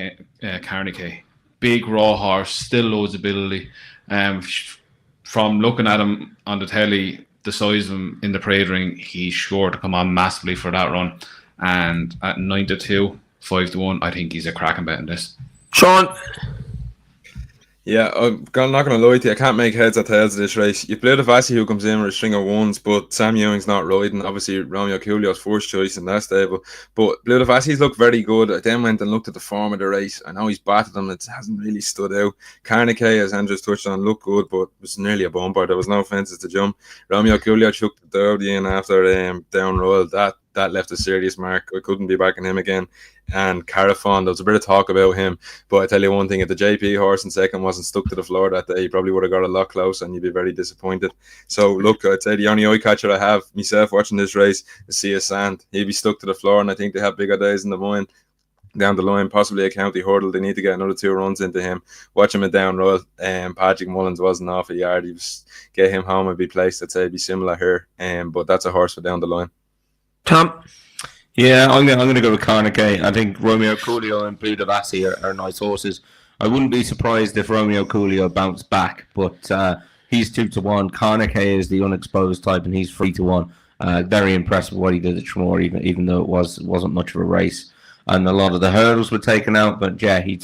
Carnegie. Big raw horse, still loads of ability. From looking at him on the telly, the size of him in the parade ring, he's sure to come on massively for that run. And at 9-2, 5-1, I think he's a cracking bet in this. Sean? Yeah, I'm not going to lie to you. I can't make heads or tails of this race. You play the Vassie who comes in with a string of 1s, but Sam Ewing's not riding. Obviously, Romeo Coolio's first choice in that stable. But Blue Vassie's look very good. I then went and looked at the form of the race. I know he's battered them. It hasn't really stood out. Carnegie, as Andrew's touched on, looked good, but it was nearly a bumper. There was no fences to jump. Romeo Coolio chucked the Derby in after Down Royal. That left a serious mark. I couldn't be backing him again. And Carafon, there was a bit of talk about him, but I tell you one thing, if the JP horse in second wasn't stuck to the floor that day, he probably would have got a lot closer and you'd be very disappointed. So look, I'd say the only eye catcher I have myself watching this race is CSand. He'd be stuck to the floor, and I think they have bigger days in the mind down the line, possibly a county hurdle. They need to get another 2 runs into him. Watch him at Down Royal. Patrick Mullins wasn't off a yard. He was get him home and be placed. I'd say it'd be similar here. But that's a horse for down the line. Tom? Yeah, I'm going to go with Carnegie. I think Romeo Coolio and Blue Devassi are nice horses. I wouldn't be surprised if Romeo Coolio bounced back, but he's 2-1. Carnegie is the unexposed type, and he's 3-1. Very impressed with what he did at Tramore, even though it wasn't much of a race. and a lot of the hurdles were taken out. But yeah, he'd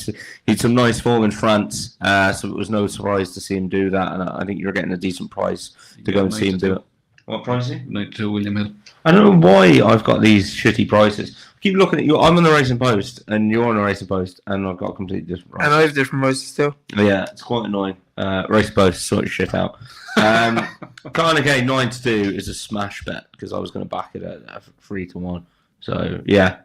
some nice form in France, so it was no surprise to see him do that. And I think you're getting a decent price to go and see him do it. What price is he? 92 William Hill. I don't know why I've got these shitty prices. I keep looking at you. I'm on the Racing Post, and you're on the Racing Post, and I've got a completely different price. And I have different prices too. Yeah, it's quite annoying. Racing Post sort of shit out. Carnegie 9 to 2 is a smash bet because I was going to back it at 3 to 1. So yeah,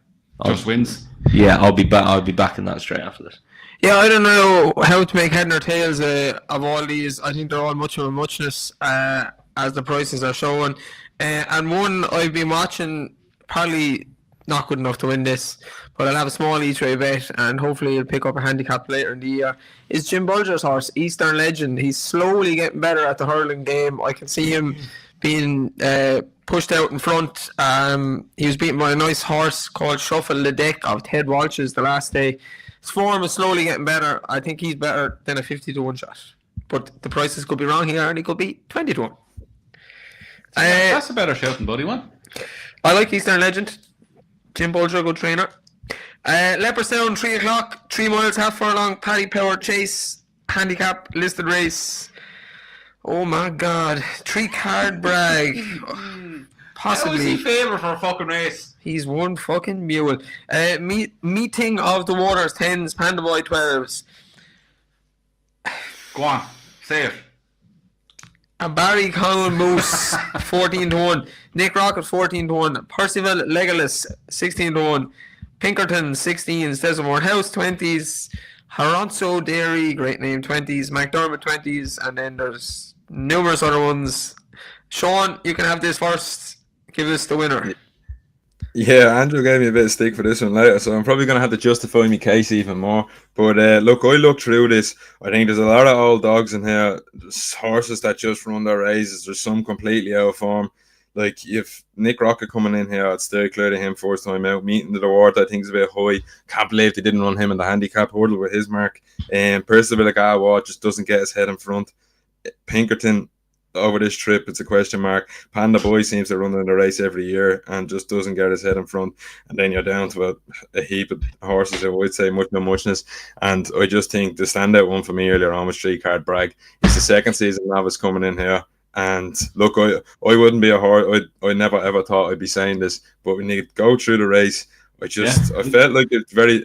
Just wins. Yeah, I'll be back. I'll be backing that straight after this. Yeah, I don't know how to make head nor tails of all these. I think they're all much of a muchness as the prices are showing. And one I've been watching, probably not good enough to win this, but I'll have a small each-way bet, and hopefully he'll pick up a handicap later in the year, is Jim Bulger's horse, Eastern Legend. He's slowly getting better at the hurling game. I can see him being pushed out in front. He was beaten by a nice horse called Shuffle the Deck of Ted Walsh's the last day. His form is slowly getting better. I think he's better than a 50 to 1 shot. But the prices could be wrong here, and he could be 20 to 1. That's a better shout than Buddy one. I like Eastern Legend. Jim Bulger, good trainer. Leopardstown, 3 o'clock, 3 miles, half furlong, Paddy Power Chase, handicap, listed race. Oh my God, 3 card brag. Possibly. How is he favourite for a fucking race? He's one fucking mule. Meeting of the Waters 10s, Panda Boy 12s. Go on, say it. A Barry Conwell Moose 14 to 1. Nick Rocket 14 to 1. Percival Legolas 16 to 1. Pinkerton 16s. Desamore House 20s. Haronso Dairy, great name, 20s. McDermott 20s. And then there's numerous other ones. Sean, you can have this first. Give us the winner. Yeah, Andrew gave me a bit of stick for this one later, so I'm probably going to have to justify my case even more. But look, I looked through this. I think there's a lot of old dogs in here. There's horses that just run their races. There's some completely out of form. Like, if Nick Rocket coming in here, I'd stay clear to him first time out. Meeting the award, I think, is a bit high. Can't believe they didn't run him in the handicap hurdle with his mark. Percival Legolas just doesn't get his head in front. Pinkerton, over this trip, it's a question mark. Panda Boy seems to run in the race every year and just doesn't get his head in front. And then you're down to a heap of horses, I would say, much no muchness. And I just think the standout one for me earlier on was 3 card brag. It's the second season novice coming in here. And look, I wouldn't be a horse. I never ever thought I'd be saying this, but when you go through the race, I felt like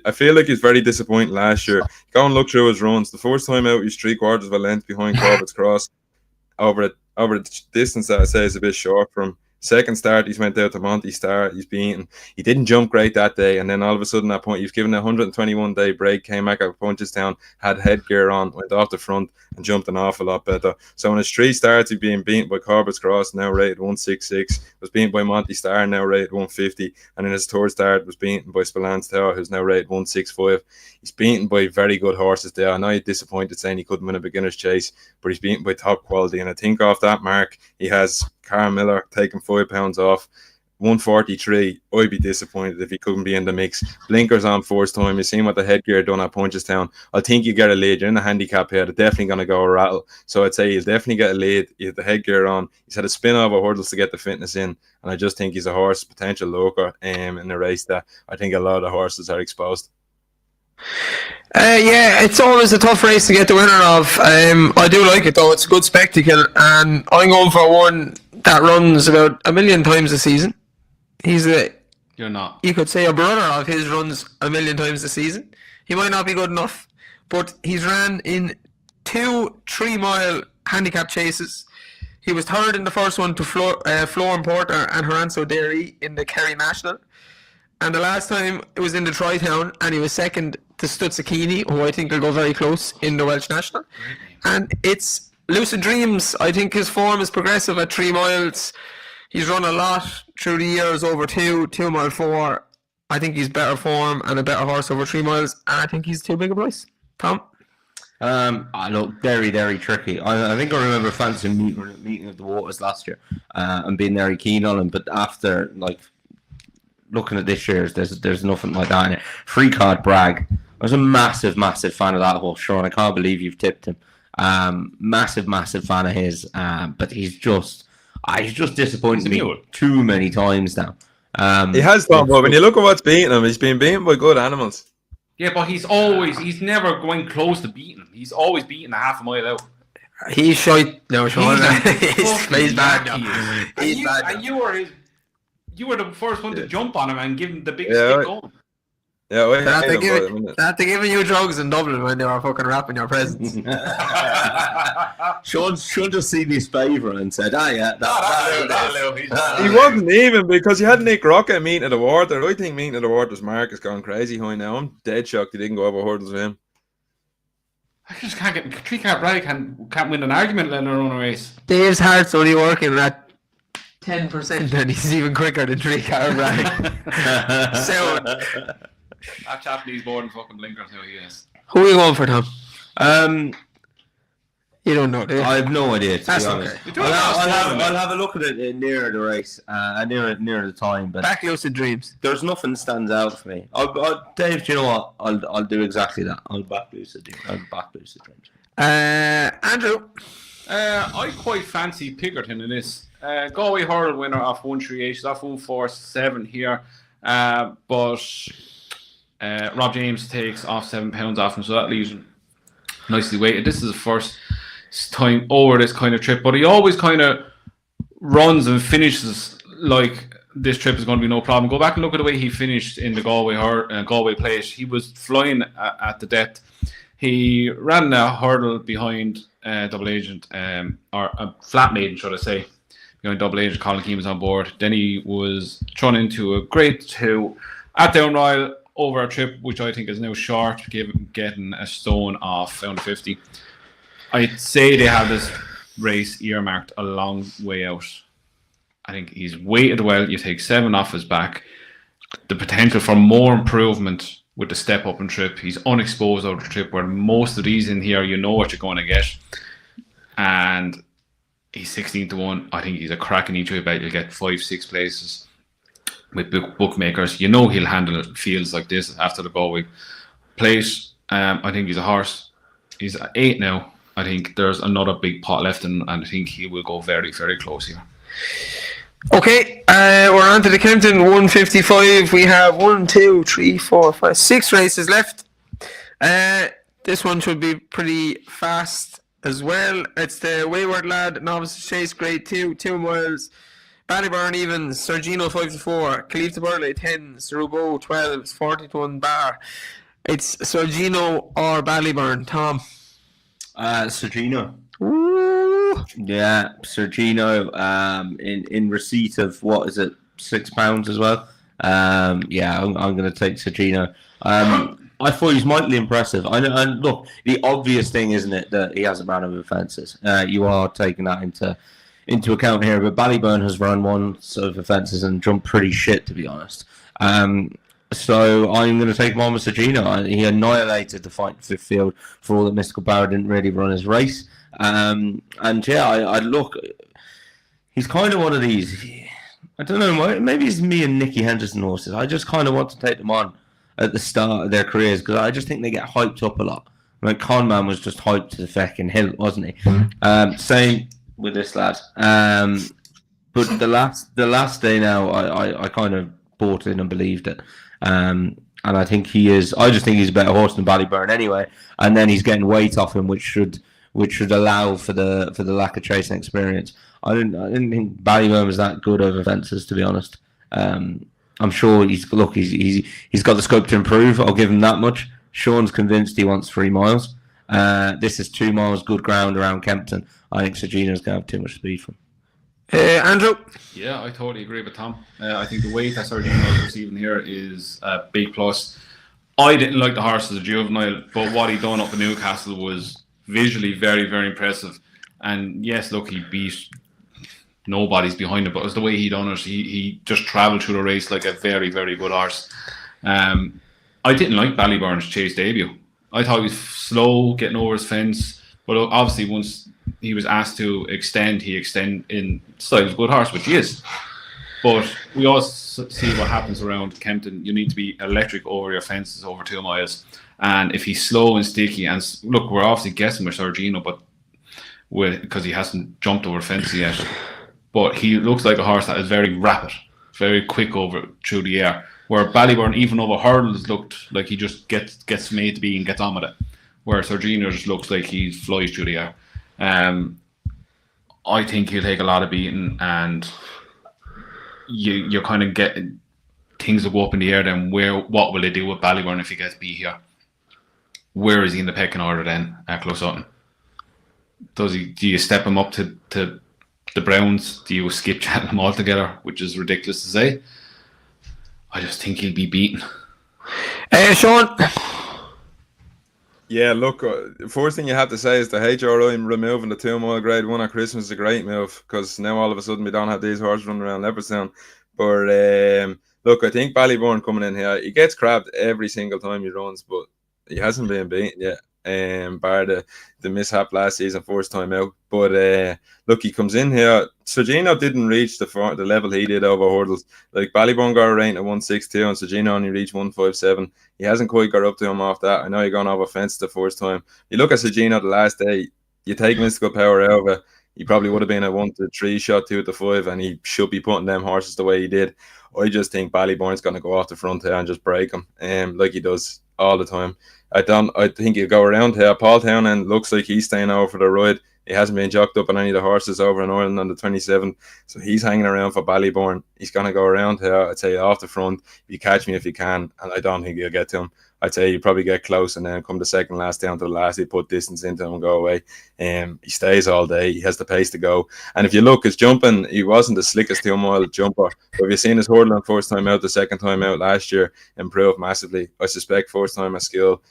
I feel like it's very disappointing last year. Go and look through his runs. The first time out, he's 3/4 of a length behind Corbett's Cross. Over the distance that I say is a bit short from. Second start, he's went out to Monty Star. He's beaten. He didn't jump great that day, and then all of a sudden, at that point, he was given a 121-day break. Came back at Punchestown, had headgear on, went off the front, and jumped an awful lot better. So in his 3 starts, he's being beaten by Corbett's Cross, now rated 166. Was beaten by Monty Star, now rated 150. And in his 3rd start, was beaten by Spillane Tower, who's now rated 165. He's beaten by very good horses there. I know he's disappointed saying he couldn't win a beginner's chase, but he's beaten by top quality. And I think off that mark, he has Carl Miller taking 5 pounds off. 143. I'd be disappointed if he couldn't be in the mix. Blinkers on first time. You've seen what the headgear done at Punchestown. I think you get a lead. You're in the handicap here. They're definitely going to go a rattle. So I'd say he'll definitely get a lead. He had the headgear on. He's had a spin over hurdles to get the fitness in. And I just think he's a horse, potential lurker in a race that I think a lot of the horses are exposed. Yeah, it's always a tough race to get the winner of. I do like it though. It's a good spectacle, and I'm going for one that runs about 1 million times a season. You're not. You could say a brother of his runs 1 million times a season. He might not be good enough, but he's ran in 2 3-mile handicap chases. He was 3rd in the first one to Florin Porter and Haranso Dairy in the Kerry National. And the last time it was in the Tri-Town, and he was 2nd to Stutzakini, who I think will go very close in the Welsh National. And it's Lucid Dreams. I think his form is progressive at 3 miles. He's run a lot through the years over 2 mile 4. I think he's better form and a better horse over 3 miles, and I think he's too big a price. Tom? I look very, very tricky. I think I remember fancying meeting of the Waters last year and being very keen on him, but after looking at this year's, there's nothing like that in it. 3 card brag. I was a massive fan of that horse, Sean. I can't believe you've tipped him. Massive fan of his. But he's just disappointed me too many times now. He has done, but when you look at what's beating him, he's been beaten by good animals. Yeah, but he's never going close to beating. He's always beating a half a mile out. He's shite. No, Sean. He's bad. He's bad. And you were the first one to jump on him and give him the big stick going. Yeah, well, they're giving you drugs in Dublin when they were fucking rapping your presence. Sean just seen his favourite and said, that'll he wasn't even, because he had Nick Rocket meeting at the water. I think meeting at the water's Marcus gone crazy high now. I'm dead shocked he didn't go over hurdles with him. I just can't get three-car Brad can't win an argument in a run race. Dave's heart's only working at 10%, and he's even quicker than three-car Brad. So that chap needs more than fucking blinkers now, he is. Who are you going for, Tom? You don't know, do you? I have no idea, to That's be honest. okay. I'll have a look at it nearer the race, nearer the time. But back lucid dreams. There's nothing that stands out for me. Dave, do you know what? I'll do exactly that. I'll back lucid dreams. Andrew? I quite fancy Pickerton in this. Galway hurdle winner off 138. She's off 147 here. But Rob James takes off £7 off him, so that leaves him nicely weighted. This is the first time over this kind of trip, but he always kind of runs and finishes like this trip is going to be no problem. Go back and look at the way he finished in the Galway Plate. He was flying at the depth. He ran a hurdle behind double agent, or a flat maiden, should I say, behind double agent. Colin Keane was on board. Then he was thrown into a great 2 at Downroyal over a trip which I think is now short, getting a stone off 50. I'd say they have this race earmarked a long way out. I think he's weighted well. You take 7 off his back. The potential for more improvement with the step up and trip. He's unexposed over the trip, where most of these in here, you know what you're going to get. And he's 16-1. I think he's a cracking each way bet. You'll get 5-6 places with bookmakers. You know he'll handle fields like this after the Galway Plate. I think he's a horse. He's at 8 now. I think there's another big pot left, and I think he will go very, very close here. Okay, we're on to the Kempton 155. We have 6 races left. This one should be pretty fast as well. It's the Wayward Lad, Novices Chase, Grade 2, 2 miles. Ballyburn evens, Sergino 5-4, Cleave to Burley 10, Rubo 12, 40-1 bar. It's Sergino or Ballyburn, Tom. Sergino. Ooh. Yeah, Sergino. In receipt of what is it, £6 as well. Yeah, I'm going to take Sergino. I thought he was mightily impressive. And look, the obvious thing, isn't it, that he has a man of offences. You are taking that into account here, but Ballyburn has run one sort of offences and jumped pretty shit, to be honest. So I'm going to take him on with Sergino. He annihilated the fight in fifth field for all that Mystical Barra didn't really run his race. And yeah, I look, he's kind of one of these, I don't know, maybe it's me and Nicky Henderson horses. I just kind of want to take them on at the start of their careers, because I just think they get hyped up a lot. Like Conman was just hyped to the feckin' hill, wasn't he? Same with this lad. But the last day now, I kind of bought in and believed it. And I think he is. I just think he's a better horse than Ballyburn anyway. And then he's getting weight off him, which should allow for the lack of chasing experience. I didn't think Ballyburn was that good over fences, to be honest. I'm sure he's got the scope to improve. I'll give him that much. Sean's convinced he wants 3 miles. This is 2 miles good ground around Kempton. I think Sergino's going to have too much speed for him. Andrew? Yeah, I totally agree with Tom. I think the weight that Sergino is receiving here is a big plus. I didn't like the horse as a juvenile, but what he done up in Newcastle was visually very, very impressive. And yes, look, he beat nobody's behind him, but it was the way he done it. He just travelled through the race like a very, very good horse. I didn't like Ballyburn's chase debut. I thought he was slow getting over his fence, but obviously once he was asked to extend, he extended in style of a good horse, which he is. But we also see what happens around Kempton. You need to be electric over your fences over 2 miles. And if he's slow and sticky, and look, we're obviously guessing with Sergino, but because he hasn't jumped over fences yet. But he looks like a horse that is very rapid. very quick over through the air. Where Ballyburn, even over hurdles, looked like he just gets made to be and gets on with it. Where Sergino just looks like he flies through the air. I think he'll take a lot of beating, and you kind of get things will go up in the air. Then what will they do with Ballyburn if he gets beat here? Where is he in the pecking order then at Close Sutton? Do you step him up to the Browns? Do you skip Cheltenham altogether, which is ridiculous to say? I just think he'll be beaten. Sean? Yeah, look, the first thing you have to say is the HRI removing the 2 mile grade 1 at Christmas is a great move, because now all of a sudden we don't have these horses running around Leopardstown. But look, I think Ballyburn coming in here, he gets crabbed every single time he runs, but he hasn't been beaten yet. Bar the mishap last season, first time out. But look, he comes in here. Sergino didn't reach the level he did over hurdles. Like Ballyburn got a rating at 162 and Sergino only reached 157. He hasn't quite got up to him off that. I know he gone over fence the first time. You look at Sergino the last day, you take mystical power out of it, he probably would have been a 1-3 shot, 2-5, and he should be putting them horses the way he did. I just think Ballyburn's going to go off the front here and just break him, like he does all the time. I think he'll go around here. Paul Townend looks like he's staying over for the ride. He hasn't been jocked up on any of the horses over in Ireland on the 27th, so he's hanging around for Ballyburn. He's going to go around here, I'd say, off the front. You catch me if you can, and I don't think you'll get to him. I'd say you probably get close, and then come the second last down to the last, he put distance into him and go away. He stays all day. He has the pace to go. And if you look, his jumping, he wasn't the slickest 2 mile jumper. But if you've seen his hurdling first time out, the second time out last year, improved massively. I suspect first time a skill.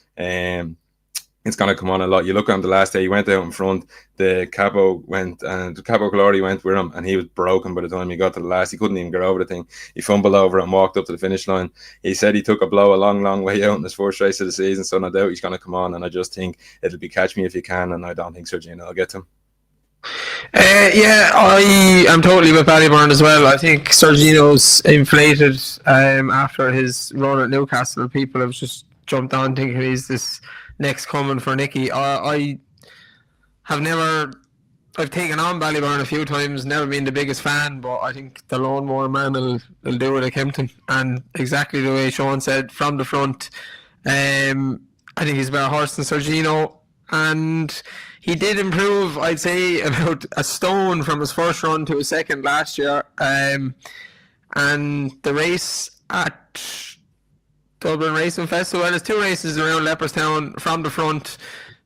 It's going to come on a lot. You look on the last day, he went out in front. The Cabo went, and the Cabo Glory went with him, and he was broken by the time he got to the last. He couldn't even get over the thing. He fumbled over it and walked up to the finish line. He said he took a blow a long, long way out in his first race of the season, so no doubt he's going to come on, and I just think it'll be catch me if you can, and I don't think Sergino will get to him. Yeah, I am totally with Ballyburn as well. I think Sergino's inflated after his run at Newcastle. People have just jumped on thinking he's this next coming for Nicky. I've taken on Ballyburn a few times, never been the biggest fan, but I think the Lone Moor man will do it at Kempton. And exactly the way Sean said, from the front, I think he's a better horse than Sergino. And he did improve, I'd say, about a stone from his first run to his second last year. And the race at Dublin Racing Festival, there's 2 races around Leopardstown from the front.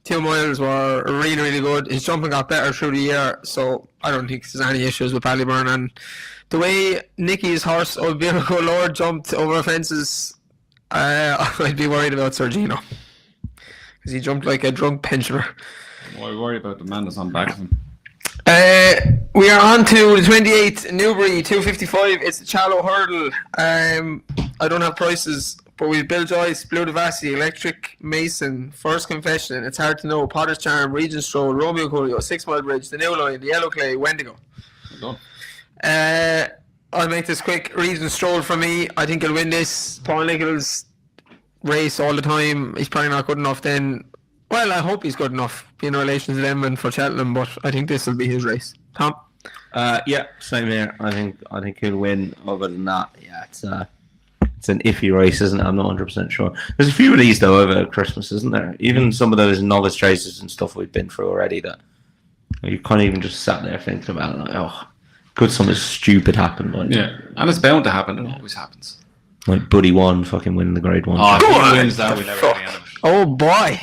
2 miles were really, really good. His jumping got better through the year, so I don't think there's any issues with Ballyburn. And the way Nicky's horse, Beautiful Lord, jumped over fences, I'd be worried about Sergino, because he jumped like a drunk pensioner. Why worry about the man that's on back of him? We are on to the 28th, Newbury, 255. It's the Challow hurdle. I don't have prices, but we've Bill Joyce, Blue Devassi, Electric, Mason, First Confession, It's Hard to Know, Potter's Charm, Regent Stroll, Romeo Coolio, 6 Mile Bridge, The New Line, The Yellow Clay, Wendigo. Well done. I'll make this quick. Regent Stroll for me. I think he'll win this. Paul Nichols race all the time. He's probably not good enough then. Well, I hope he's good enough in relation to them and for Cheltenham, but I think this will be his race. Tom? Yeah, same here. I think he'll win. Other than that, yeah, it's an iffy race, isn't it? I'm not 100% sure. There's a few of these though over Christmas, isn't there? Even some of those novice chases and stuff we've been through already that you can't even just sat there thinking about it, like, oh, could something stupid happen? Like, yeah, and it's bound to happen. It always happens. Like Buddy 1 fucking winning the Grade 1. Oh, if he wins that, we never get the end of it. Oh boy.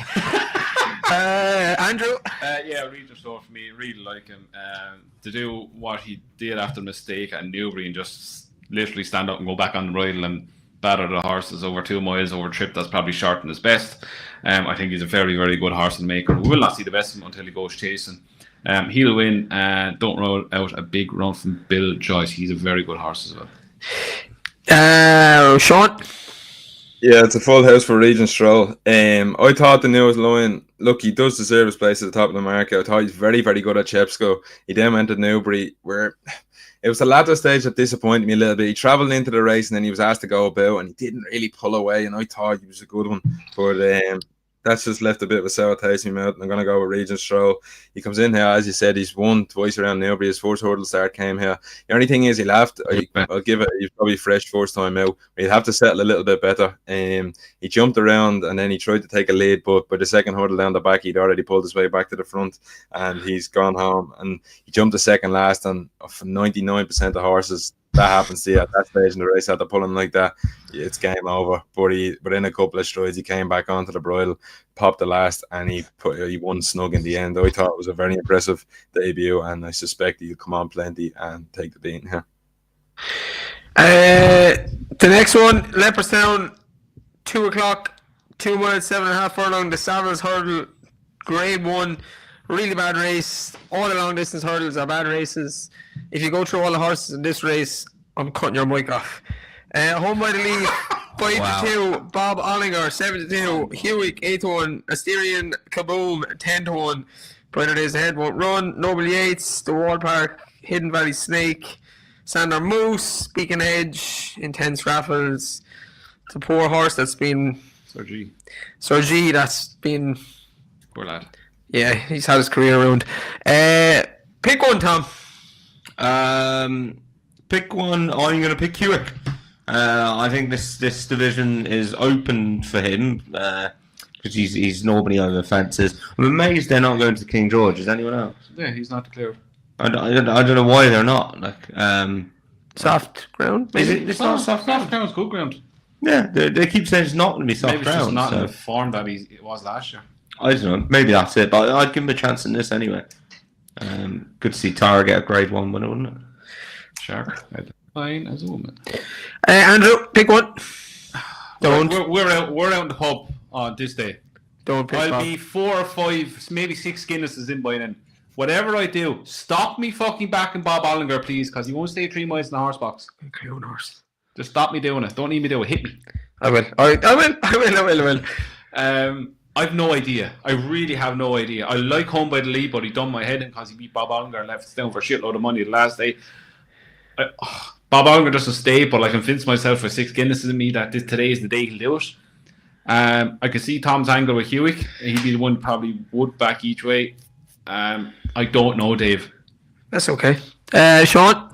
Andrew? Yeah, Regent Stroll for me. Really like him. To do what he did after the mistake at Newbury and just literally stand up and go back on the bridle and batter the horses over 2 miles over a trip that's probably short than his best. I think he's a very, very good horse and maker. We will not see the best of him until he goes chasing. He'll win. Don't roll out a big run from Bill Joyce. He's a very good horse as well. Sean? Yeah, it's a full house for Regent Stroll. I thought the newest line, look, he does deserve his place at the top of the market. I thought he's very, very good at Chepstow. He then went to Newbury, where it was the latter stage that disappointed me a little bit. He travelled into the race and then he was asked to go about and he didn't really pull away, and I thought he was a good one. But that's just left a bit of a sour taste in my mouth. I'm going to go with Regent Stroll. He comes in here, as you said, he's won twice around Newbury. His first hurdle start came here. The only thing is he laughed. I'll give it, he's probably fresh first time out. He'd have to settle a little bit better. He jumped around and then he tried to take a lead, but by the second hurdle down the back, he'd already pulled his way back to the front and he's gone home. And he jumped the second last, and for 99% of horses, that happens to you at that stage in the race. After pulling like that, it's game over. But in a couple of strides, he came back onto the bridle, popped the last, and he won snug in the end. I thought it was a very impressive debut, and I suspect he'll come on plenty and take the beating here. The next one, Leopardstown, 2 o'clock, 2 minutes, 7.5 furlong. The Savills hurdle, grade 1. Really bad race. All the long distance hurdles are bad races. If you go through all the horses in this race, I'm cutting your mic off. Home by the lead, 5-2. Bob Ollinger, 7-2. Hewick, 8-1. Asterian, Kaboom, 10-1. Brighter Days Ahead won't run. Noble Yates, The Wall Park, Hidden Valley Snake, Sander Moose, Beacon Edge, Intense Raffles. It's a poor horse that's been... Sir G, that's been... Poor lad. Yeah, he's had his career ruined. Pick one, Tom. Pick one. I'm going to pick Hewick. I think this division is open for him because he's normally over fences. I'm amazed they're not going to King George. Is anyone else? Yeah, he's not declared. I don't know why they're not. Soft ground, maybe. It's not soft ground. Ground's good ground. Yeah, they keep saying it's not going to be soft Maybe ground. it's just not so. in the form that it was last year. I don't know. Maybe that's it, but I'd give him a chance in this anyway. Good to see Tara get a grade 1 winner, wouldn't it? Shark. Fine as a woman. Andrew, pick one. Don't. We're out in the pub on this day. Don't pick I'll Bob. be 4 or 5, maybe 6 Guinnesses in by then. Whatever I do, stop me fucking backing Bob Ollinger, please, because he won't stay 3 miles in the horse box. Clown horse. Just stop me doing it. Don't need me do it. Hit me. I will. I will. I've no idea. I really have no idea. I like Home by the Lead, but he done my head in because he beat Bob Ollinger and left us down for a shitload of money the last day. Bob Ollinger doesn't stay, but I convinced myself for 6 Guinnesses in me that today is the day he'll do it. I can see Tom's angle with Hewick. He'd be the one probably would back each way. I don't know, Dave. That's okay. Sean?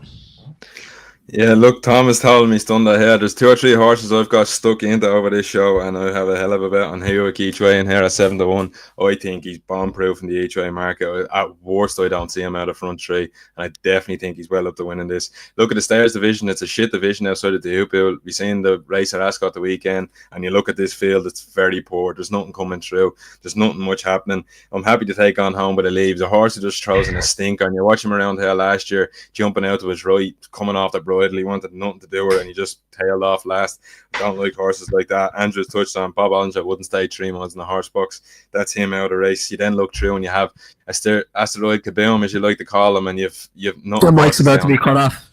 Yeah, look, Tom has told me stunned ahead. There's 2 or 3 horses I've got stuck into over this show, and I have a hell of a bet on Hewick each way in here at 7-1. I think he's bomb-proof in the each way market. At worst, I don't see him out of front 3, and I definitely think he's well up to winning this. Look at the Stars division; it's a shit division outside of the Hoophill. We've seen the race at Ascot the weekend, and you look at this field; it's very poor. There's nothing coming through. There's nothing much happening. I'm happy to take on Home by the Leaves. A horse who just throws in a stink on you. Watch him around here last year, jumping out to his right, coming off the bridle. He wanted nothing to do with it, and he just tailed off last. I don't like horses like that. Andrew's touched on Bob Ollinger wouldn't stay 3 miles in the horse box. That's him out of the race. You then look through and you have Asteroid Kaboom, as you like to call him, and you've nothing. The mic's about to be cut off.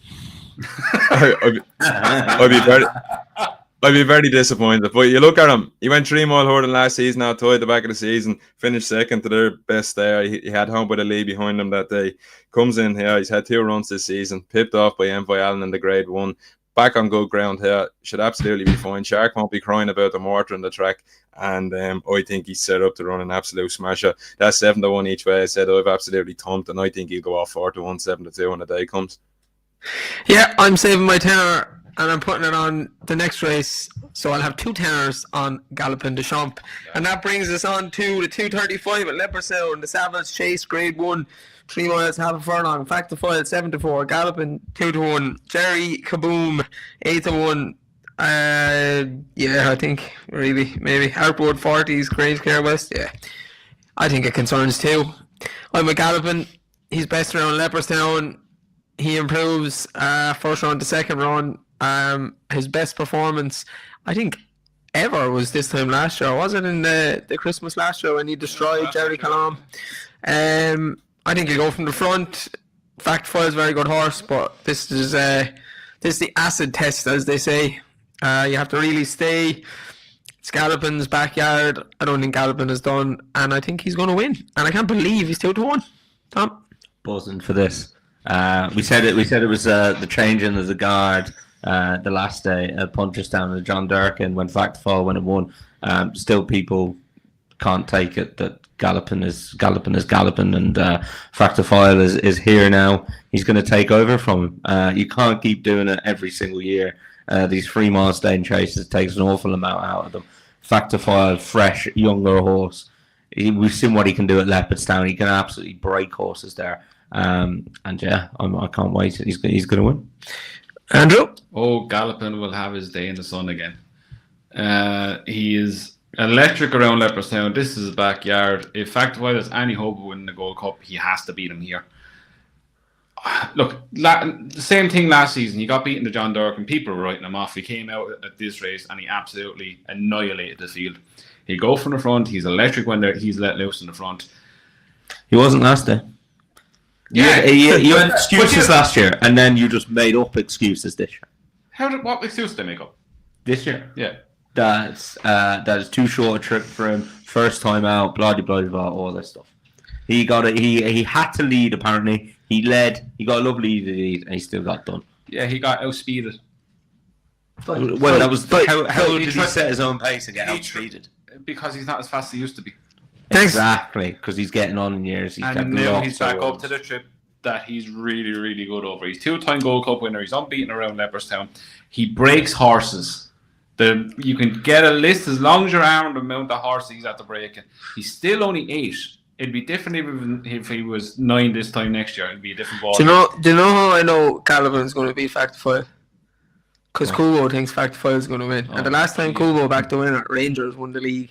I'd be very disappointed. But you look at him, he went 3 mile hurdle last season, now tied the back of the season, finished second to their best there. He had Home by the Lead behind him that day. Comes in here, he's had 2 runs this season, pipped off by Envoy Allen in the grade 1. Back on good ground here, should absolutely be fine. Shark won't be crying about the mortar in the track, and I think he's set up to run an absolute smasher. That's 7-1 each way. I said I've absolutely thumped, and I think he'll go off 4-1, 7-2 when the day comes. Yeah, I'm saving my tenner and I'm putting it on the next race. So I'll have 2 tenors on Gallopin de Champ. And that brings us on to the 2:35 at Leopardstown, the Savills Chase, grade 1, 3 miles, half a furlong. Fact to Foil, 7-4. Gallopin, 2-1. Jerry Kaboom, 8-1. Yeah, I think really maybe Hartwood 40s, Grange Care West. Yeah, I think it concerns too. I'm a Gallopin. He's best around Leopardstown. He improves first round to second round. His best performance, I think, ever was this time last year. Was it in the Christmas last year when he destroyed Jerry Calam? I think he'll go from the front. Fact Foil is a very good horse, but this is the acid test, as they say. You have to really stay. It's Gallopin's backyard. I don't think Gallopin is done, and I think he's going to win. And I can't believe he's 2-1. Tom? Buzzing for this. We said it was the changing of the guard the last day at Punchestown and John Durkin when Fact Fall when it won. Still people can't take it that Galloping is galloping, and Factor File is here now. He's going to take over from him. You can't keep doing it every single year. These 3 milestone chases takes an awful amount out of them. Factor File, fresh, younger horse. We've seen what he can do at Leopardstown. He can absolutely break horses there. And yeah, I can't wait. He's going to win. Andrew? Oh, Gallopin will have his day in the sun again. He is electric around Leopardstown. This is his backyard. If Factor File has any hope of winning the Gold Cup, he has to beat him here. Look, the same thing last season. He got beaten to John Durkin. People were writing him off. He came out at this race and he absolutely annihilated the field. He'll go from the front. He's electric when he's let loose in the front. He wasn't last day. Yeah, you had excuses last year, and then you just made up excuses this year. What excuse did they make up? This year? Yeah. That is too short a trip for him. First time out, blah blah blah, all this stuff. He got it. He had to lead. Apparently, he led. He got a lovely lead, and he still got done. Yeah, he got outspeeded. Well, that was how did he set his own pace and get outspeeded? Because he's not as fast as he used to be. Exactly, because he's getting on in years. And now he's back up to the trip that he's really, really good over. He's 2-time Gold Cup winner. He's unbeaten around Leopardstown. He breaks horses. You can get a list as long as you're armed the amount of horses he's at the breaking. He's still only 8. It'd be different if he was 9 this time next year. It'd be a different ball. Do you know how I know Caliban's going to beat Factor File? Because Kubo thinks Factor File is going to win. And the last time Kubo backed to win, Rangers won the league.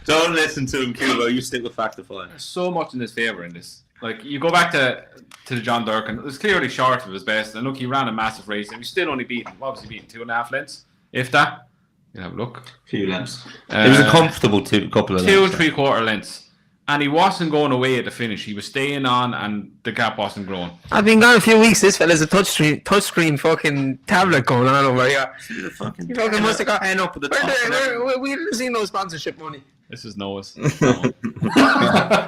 Don't listen to him, Kubo. You stick with Factor File. There's so much in his favour in this. Like, you go back to the John Durkin. It was clearly short of his best. And look, he ran a massive race. And he's still only beaten, what was he beaten? 2.5 lengths? If that. You have a look. Few lengths. It was a comfortable couple of lengths. 2 3/4 lengths. And he wasn't going away at the finish. He was staying on and the gap wasn't growing. I've been gone a few weeks. This fella's a touchscreen fucking tablet going on over here. You fucking must have got end up at the top. We didn't see no sponsorship money. This is Noah's.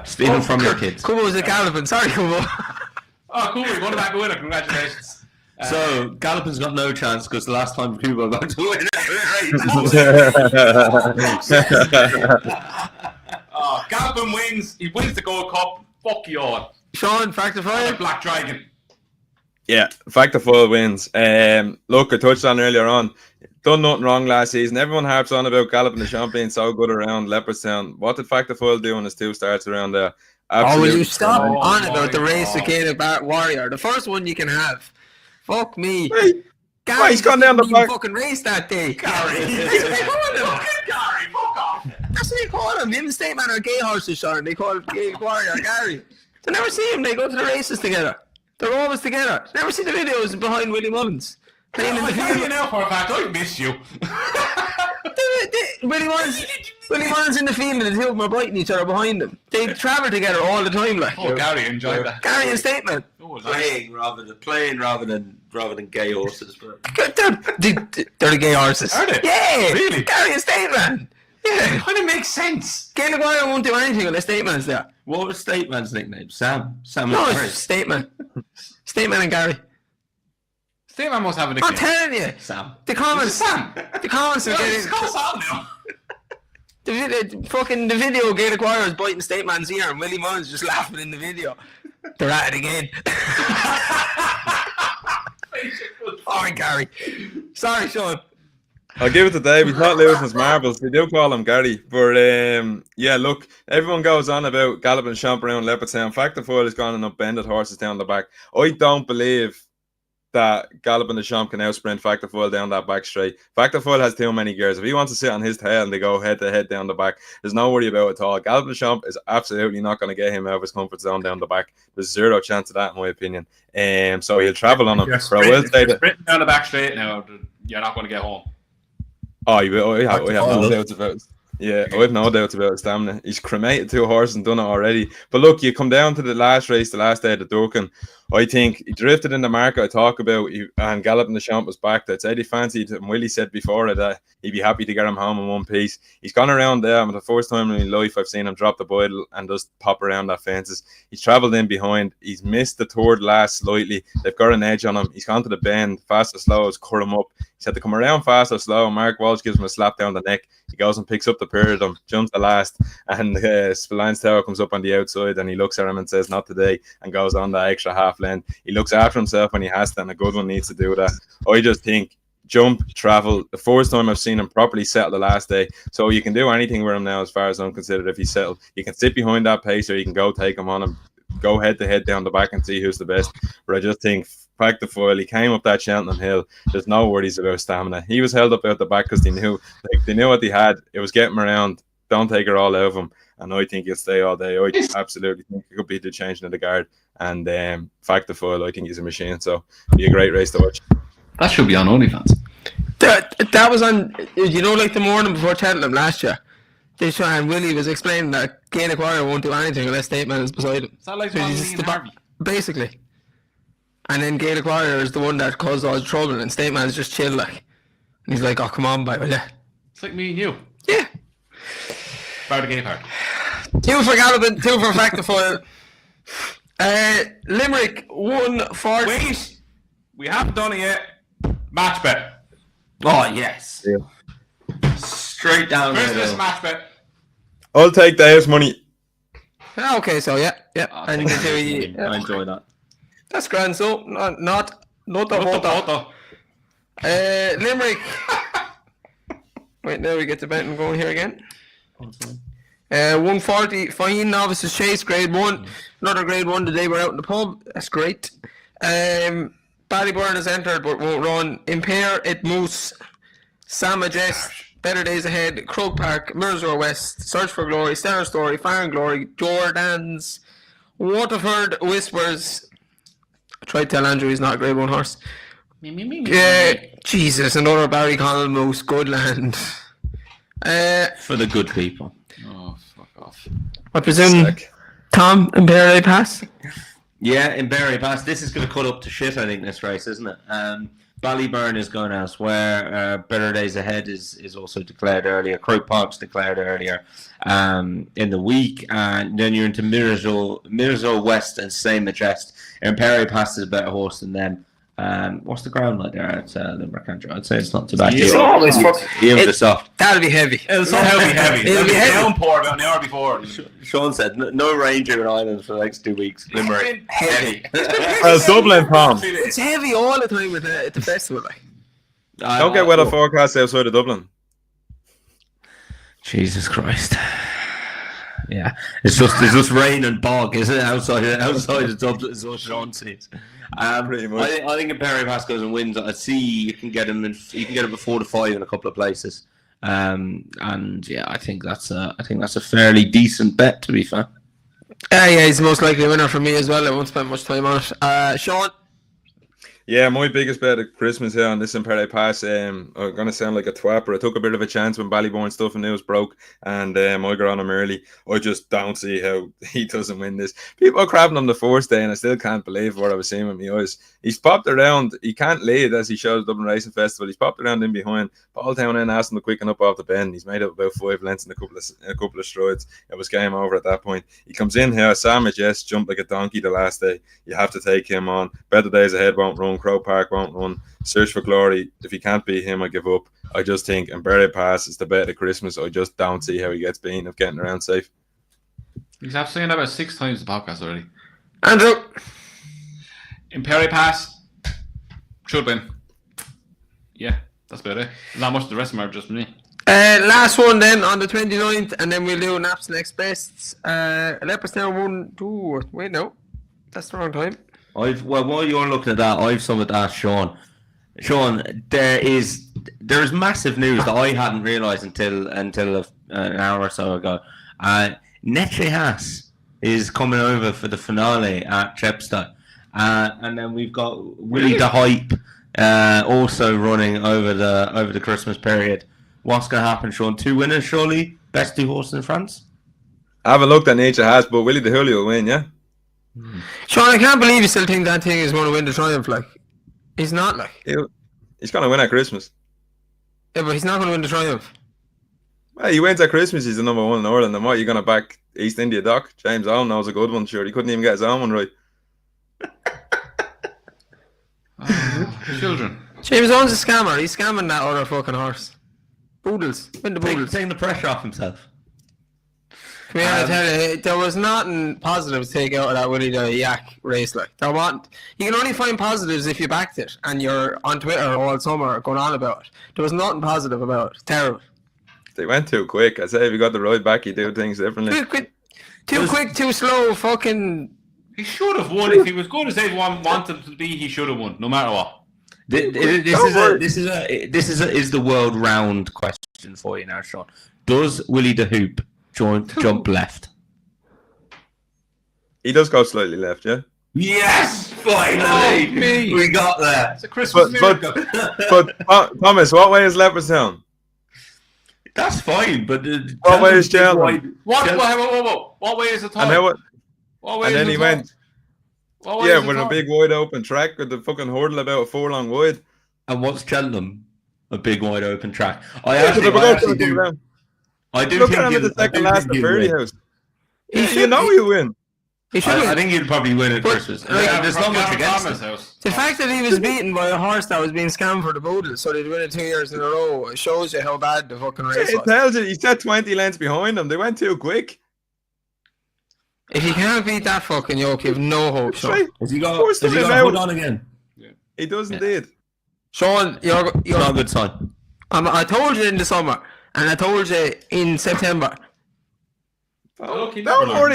Stealing from your kids. Kubo's a Caliban. Sorry, Kubo. Oh, cool. You're going back to winner. Congratulations. So, Gallopin's got no chance because the last time Kubo got to win Gallopin wins. He wins the Gold Cup. Fuck you all. Sean, Factor File. Black Dragon. Yeah, Factor File wins. Look, I touched on earlier on. Done nothing wrong last season. Everyone harps on about Galloping the Champion so good around Leopardstown. What did Factor File do in his 2 starts around there? Absolutely. Will you stop on about the race God. again about Warrior? The first one you can have. Fuck me. Wait, Gary, he's gone down the back. Fucking race that day. Gary. They call him. Gary, fuck off. That's what they call him. Him and Stateman are gay horses, Sean. They call him Gay Warrior Gary. They never see him. They go to the races together. They're always together. Never see the videos behind Willie Mullins. Playing in the tell you field. now for a fact, I miss you. Willie Mullins in the field and the two of them are biting each other behind them. They travel together all the time, like. Oh, Gary enjoyed that. Gary and Stateman. Oh, nice. playing rather than gay horses. But They're the gay horses. Are they? Yeah. Really? Gary and Stateman. Yeah. Kind of makes sense. Gaelic Warrior won't do anything unless Stateman's there. what was Stateman's nickname? Sam. No, it's just Stateman. Stateman and Gary. Stateman must have a I'm nickname. telling you. Sam. The comments. Sam. The comments are It's getting. called Sam now. The video Gaelic Warrior is biting Stateman's ear and Willie Mullins just laughing in the video. They're at it again. Alright, Gary. Sorry, Sean. I'll give it to Dave. He's not losing his marbles. They do call him Gary. But yeah, look, everyone goes on about Galloping Champ around Leopardstown. Factor File has gone and upended horses down the back. I don't believe that Galloping the Champ can outsprint Factor File down that back straight. Factor File has too many gears. If he wants to sit on his tail and they go head to head down the back, there's no worry about it at all. Galloping the Champ is absolutely not going to get him out of his comfort zone down the back. There's zero chance of that, in my opinion. So he'll travel on him. But I will say that Sprinting down the back straight now, you're not going to get home. oh, you will. I have no doubts about it. Yeah, I have no doubts about his stamina. He's cremated 2 horses and done it already. But look, you come down to the last race, the last day of the Durkin. I think he drifted in the market I talk about, and Galloping the Champ was back. I'd say they fancied him. Willie said before that he'd be happy to get him home in one piece. He's gone around there, and the first time in my life I've seen him drop the bridle and just pop around that fences. He's travelled in behind. He's missed the third last slightly. They've got an edge on him. He's gone to the bend, fast or slow, has cut him up. He's had to come around fast or slow. Mark Walsh gives him a slap down the neck. He goes and picks up the pair of them, jumps the last, and Spillane's Tower comes up on the outside, and he looks at him and says, "Not today," and goes on that extra half length. He looks after himself when he has to, and a good one needs to do that. I just think jump, travel. The first time I've seen him properly settle the last day, so you can do anything with him now, as far as I'm considered. If he's settled, you can sit behind that pace, or you can go take him on him, go head to head down the back and see who's the best. But I just think, back the foil, he came up that Cheltenham hill. There's no worries about stamina. He was held up out the back because they knew what they had. It was getting him around. Don't take it all out of him. And I think he'll stay all day. I absolutely think it could be the changing of the guard. And fact the foil, I think he's a machine. So it'll be a great race to watch. That should be on OnlyFans. That was on, like the morning before Cheltenham last year. And Willie was explaining that Gaelic Warrior won't do anything unless State Man is beside him. Is that like So he's just Harvey? basically. And then Gaelic Warrior is the one that caused all the trouble, and State Man's just chill like. And he's like, "Oh, come on, boy, will ya?" It's like me and you. Yeah. Bar the gay part. 2 for Gallopin, 2 for Fact the Foil. Limerick 140. Wait, we haven't done it yet. Match bet. Oh yes. Yeah. Straight down Christmas there. match bet. I'll take the house money. Okay, so yeah. And I enjoy that. that's grand. So not the whole. Limerick. Wait, now we get the betting going here again. 140 fine novices chase grade 1. Another grade 1 today. We're out in the pub. That's great. Ballyburn has entered but won't run. Impair It Moose. Sam Majest. Better Days Ahead. Croke Park. Mirsor West. Search for Glory. Star Story. Fire and Glory. Jordans. Waterford Whispers. I tried to tell Andrew he's not a grade 1 horse. Jesus, another Barry Connell Moose. Goodland. For the good people. Oh, fuck off. I presume Sick. Tom and Barry pass. Yeah, in Berry Pass, this is going to cut up to shit, I think, this race, isn't it? Ballyburn is going elsewhere. Better Days Ahead is also declared earlier. Croke Park's declared earlier in the week. And then you're into Mirzol West and Same Majest. And Perry Pass is a better horse than them. What's the ground like there at Limerick? I'd say it's not too bad. It's always that'll be heavy. It'll somehow be heavy. It'll be heavy. Downpour about an hour before. Sean said, no ranger in Ireland for the next 2 weeks. Limerick. Heavy. Well, Dublin, Tom. It's heavy all the time with the festival. Like. Don't get weather forecast outside of Dublin. Jesus Christ. Yeah, it's just rain and bog, isn't it? Outside of Dublin, is what Sean sees. Pretty much. I think if Perry Pass goes and wins, I see you can get him at 4 to 5 in a couple of places. And yeah, I think that's a fairly decent bet, to be fair. Yeah, he's the most likely winner for me as well. I won't spend much time on it. Sean. Yeah, my biggest bet at Christmas here on this in Paradise Pass. I'm going to sound like a twat, but I took a bit of a chance when Ballyborn stuff and news broke, and I got on him early. I just don't see how he doesn't win this. People are crapping him the first day, and I still can't believe what I was seeing with my eyes. He's popped around. He can't lead as he shows Dublin Racing Festival. He's popped around in behind. Paul Town in asked him to quicken up off the bend. He's made up about 5 lengths in a couple of strides. It was game over at that point. He comes in here. Sam Majest jumped like a donkey the last day. You have to take him on. Better Days Ahead won't run. Croke Park won't run. Search for Glory. If he can't beat him, I give up. I just think Berry Pass is the bet of Christmas. I just don't see how he gets beaten of getting around safe. He's after saying that about 6 times in the podcast already. Andrew. Imperi Pass should win. Yeah, that's about it. Not much. The rest of them are just me. Last one then on the 29th, and then we'll do Naps next bests. Leopardstown 1, 2. Wait, no, that's the wrong time. While you're looking at that, I've some of that, Sean. Sean, there is massive news that I hadn't realised until an hour or so ago. Neche Haas is coming over for the finale at Chepstow, and then we've got Willie the Hype also running over the Christmas period. What's going to happen, Sean? 2 winners, surely? Best 2 horses in France? I haven't looked at Nature Has, but Willie the Hurley will win, yeah? Sean, I can't believe you still think that thing is going to win the Triumph. Like, he's not. Like, He's gonna win at Christmas. yeah, but he's not going to win the Triumph. Well, he wins at Christmas. He's the number one in Ireland. And what, you gonna back East India Doc? James Allen knows a good one. Sure, he couldn't even get his own one right. Children. James Owen's a scammer. He's scamming that other fucking horse. Boodles. Win the Boodles. Taking the pressure off himself. Come here, I tell you, there was nothing positive to take out of that Willie the Yak race. Like, you can only find positives if you backed it and you're on Twitter all summer going on about it. There was nothing positive about it. Terrible. They went too quick. I say if you got the ride back, you do things differently. Too quick, too slow. Fucking. He should have won if he was good as everyone wanted to be. He should have won, no matter what. This is the world round question for you now, Sean. Does Willie the Hoop jump left? He does go slightly left, yeah. Yes, finally, we got there. It's a Christmas miracle. But Thomas, what way is Leopardstown? That's fine, but what way is Challow? What way is the top? And then he went. Yeah, with a big wide open track with the fucking hurdle about 4 long wide. And what's Cheltenham? A big wide open track. I Look do at think him at the second last at Birdie House. You know you win. I think he'd probably win at Christmas. There's not much against him. The fact that he was beaten by a horse that was being scammed for the Boodle, so they'd win it 2 years in a row, it shows you how bad the fucking race It was. tells you, he set 20 lengths behind them. They went too quick. If you can't beat that fucking yoke, you have no hope, Sean. Right. Has he got a hood on again? He does indeed. Sean, you're Not a good sign. I told you in the summer, and I told you in September. Don't worry.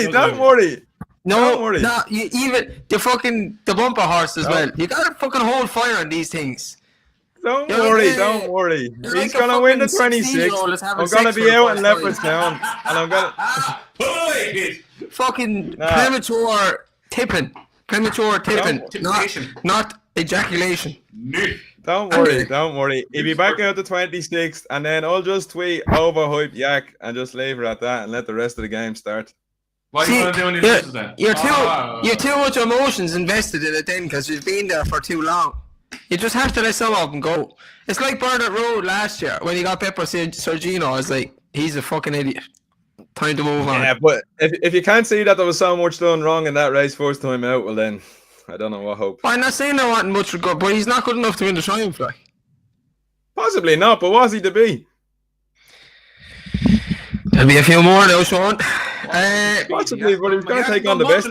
No, even the bumper horse as well. You gotta fucking hold fire on these things. Don't worry. He's gonna win the 26th. I'm gonna be out in Leopardstown, and I'm gonna fucking premature tipping, not ejaculation. Don't worry. He'll be back out the 26th, and then I'll just tweet overhype Yak and just leave it at that and let the rest of the game start. Why are you going to do any of then? You're too much emotions invested in it then because you've been there for too long. You just have to let some of them go. It's like Bernard Road last year when he got Pepper Sergino. I was like, he's a fucking idiot. Time to move on. Yeah, but if you can't see that there was so much done wrong in that race first time out, well then, I don't know what hope. I'm not saying there wasn't much good, but he's not good enough to win the Triumph. Like. Possibly not, but was he to be? There'll be a few more though, Sean. Possibly, but he's going to take on the best.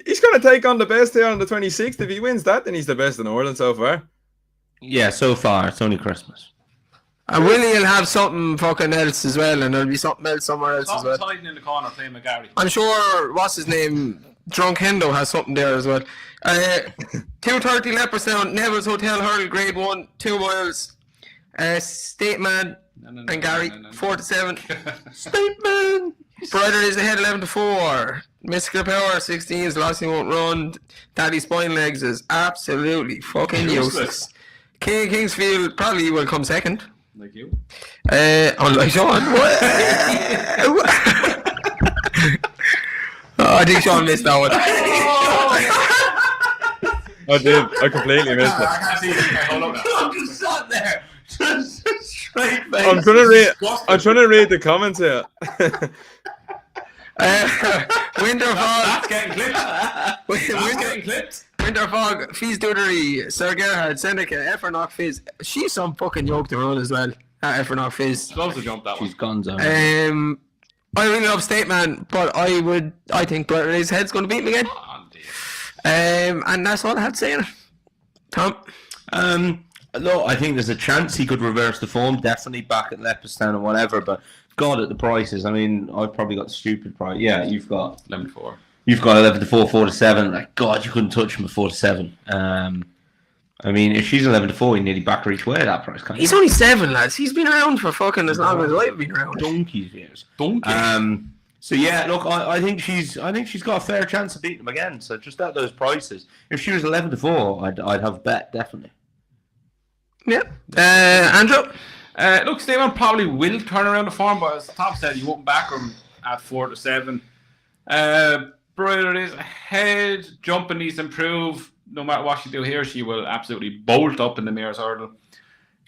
He's going to take on the best here on the 26th. If he wins that, then he's the best in Ireland so far. Yeah, so far. It's only Christmas. And Willie will have something fucking else as well, and there'll be something else somewhere else as well. Hiding in the corner playing McGarry. I'm sure, what's his name? Drunk Hendo has something there as well. 2:30 Leopardstown, Neville's Hotel Hurl, Grade 1, 2 miles. Stateman and Gary, 4 to 7. Stateman! Brighter is ahead 11 to 4. Mystical Power, 16s, Lossie won't run. Daddy Spine Legs is absolutely fucking useless. King Kingsfield probably will come second. Like you. Unlike Sean. I think Sean missed that one. I did. I completely missed it. I can't see it. Hold on. I'm just sat there. Just straight face. I'm trying to read the comments here. Winterfog. That's getting clipped. Winterfog, Fizz Dudery, Sir Gerhard, Seneca, Effernock Fizz. She's some fucking yoke to run as well. Effernock Fizz. Close to jump that one. She's gone zone. I really love Stateman, but I think Brother's head's going to beat him again. Oh, dear. And that's all I had to say on it. Tom? No, I think there's a chance he could reverse the form. Definitely back at Leopardstown and whatever, but God, at the prices. I mean, I've probably got the stupid price. Yeah, you've got 11 to 4. You've got 11 to 4, 4 to 7. Like, God, you couldn't touch him at 4 to 7. I mean, if she's 11 to 4, you nearly back her each way at that price. Can't you? He's only 7, lads. He's been around for fucking as long as I've been around. Donkey's years. Donkey. So yeah, look, I think she's got a fair chance of beating him again. So just at those prices, if she was 11 to 4, I'd have a bet definitely. Yeah. Andrew? Look, Stephen probably will turn around the form, but as Tom said, you won't back him at 4 to 7. Brother is ahead. Jumping needs to improve. No matter what she do here, she will absolutely bolt up in the mare's hurdle.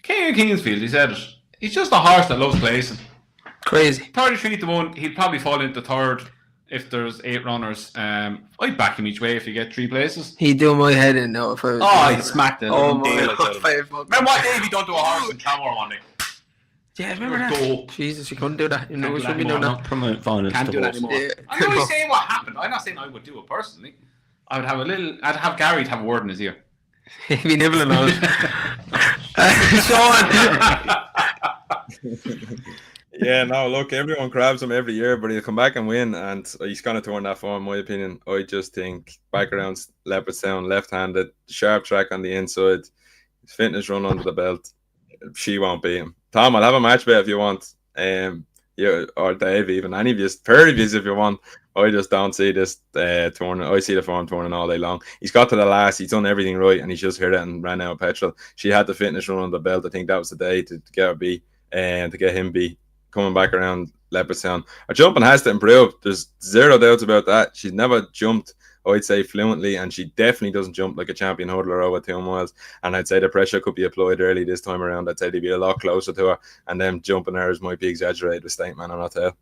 King of Kingsfield, he said it. He's just a horse that loves placing. Crazy. 33 to 1. He'd probably fall into third if there's 8 runners. I'd back him each way if you get 3 places. He'd do my head in now if I was. Oh, he smacked it. Oh my God. Remember what Davey done to a horse in Challow one day? Yeah, remember that? Go. Jesus, you couldn't do that. You know, we Can't shouldn't do be that doing Not promote violence Can't to do that horses. anymore. Yeah. I'm only saying what happened. I'm not saying I would do it personally. I'd have Gary to have a word in his ear. He'd be nibbling on it. Sean. Yeah, no, look, everyone grabs him every year, but he'll come back and win, and he's going to turn that form, in my opinion. I just think back around Leopardstown, left-handed, sharp track on the inside, fitness run under the belt. She won't beat him. Tom, I'll have a match bet if you want. Yeah, or Dave, even any of you, pair of you if you want. I just don't see this tournament. I see the form turning all day long. He's got to the last. He's done everything right, and he's just hit it and ran out of petrol. She had the fitness run under the belt. I think that was the day to get her beat and to get him beat. Coming back around Leopardstown. Her jumping has to improve. There's zero doubts about that. She's never jumped, I'd say, fluently, and she definitely doesn't jump like a champion hurdler over 2 miles. And I'd say the pressure could be applied early this time around. I'd say they'd be a lot closer to her, and them jumping hours might be exaggerated with Stateman on her tail.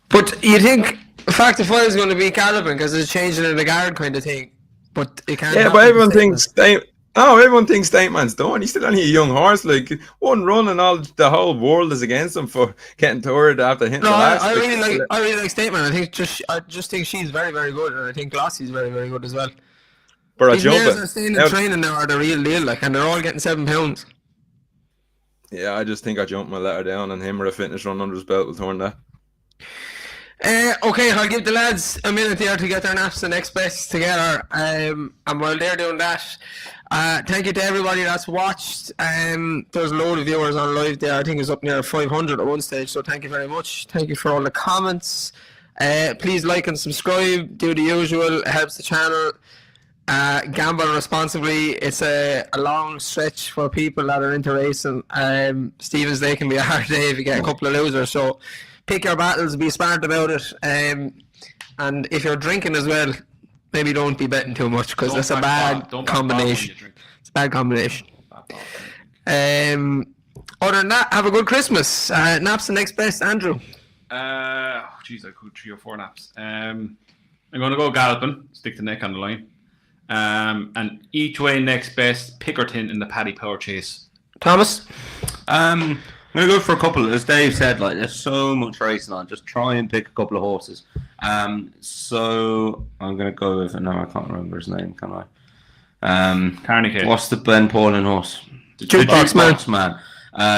But you think Factor 5 is going to be Caliban because it's changing in the guard kind of thing. But it can't. Yeah, but everyone thinks everyone thinks Stateman's done. He's still only a young horse. Like, one run and all, the whole world is against him for getting tired after hitting No, the last. I really like Stateman. I just think she's very, very good, and I think Glossie's very, very good as well. For a These mares jumping. are staying in training now are the real deal, like, and they're all getting £7. Yeah, I just think our jumping will let her down, and him or a fitness run under his belt will turn that. Okay, I'll give the lads a minute there to get their naps the next best together. And while they're doing that, thank you to everybody that's watched. There's a load of viewers on live there. I think it's up near 500 at one stage, so thank you very much. Thank you for all the comments. Please like and subscribe. Do the usual. It helps the channel. Gamble responsibly. It's a long stretch for people that are into racing. Stevens Day can be a hard day if you get a couple of losers, so pick your battles, be smart about it, and if you're drinking as well, maybe don't be betting too much because that's a bad combination. It's a bad combination. Other than that, have a good Christmas. Naps the next best, Andrew. Jeez, I could 3 or 4 naps. I'm going to go galloping, stick the neck on the line. And each way next best, Pickerton in the Paddy Power Chase. Thomas? I'm going to go for a couple. As Dave said, like, there's so much racing on. Just try and pick a couple of horses. So I'm going to go with, no, I can't remember his name, can I? Carnican. What's the Ben Pauling horse? The Jukebox Man.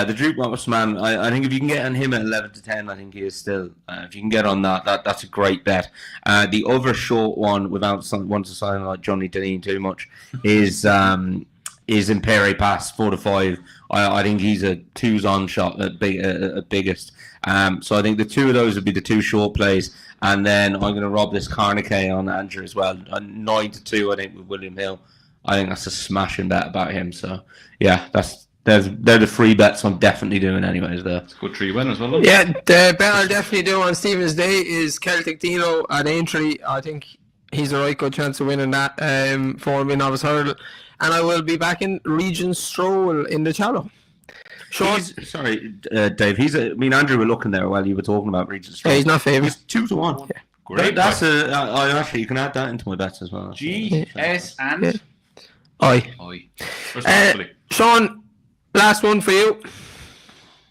The Jukebox Man, I think if you can get on him at 11 to 10, I think he is still, if you can get on that's a great bet. The other short one, without wanting to sign like Johnny Deneen too much, is Imperi Pass 4 to 5. I think he's a 2's on shot at biggest. So I think the 2 of those would be the 2 short plays, and then I'm going to rob this Carnican on Andrew as well. 9 to 2, I think, with William Hill. I think that's a smashing bet about him. So yeah, they're the 3 bets I'm definitely doing anyways there. It's a good 3 winners, well. Yeah, the bet I'll definitely do on Stevens Day is Celtic Dino at Aintree. I think he's a right good chance of winning that for me, novice hurdle. And I will be back in Region Stroll in the Challow. Sean? Sorry, Dave. Andrew were looking there while you were talking about Region Stroll. Yeah, he's not favourite. He's 2 to 1. Yeah. Great. That's actually, you can add that into my bets as well. G, S, and I. Responsibly. Sean, last one for you.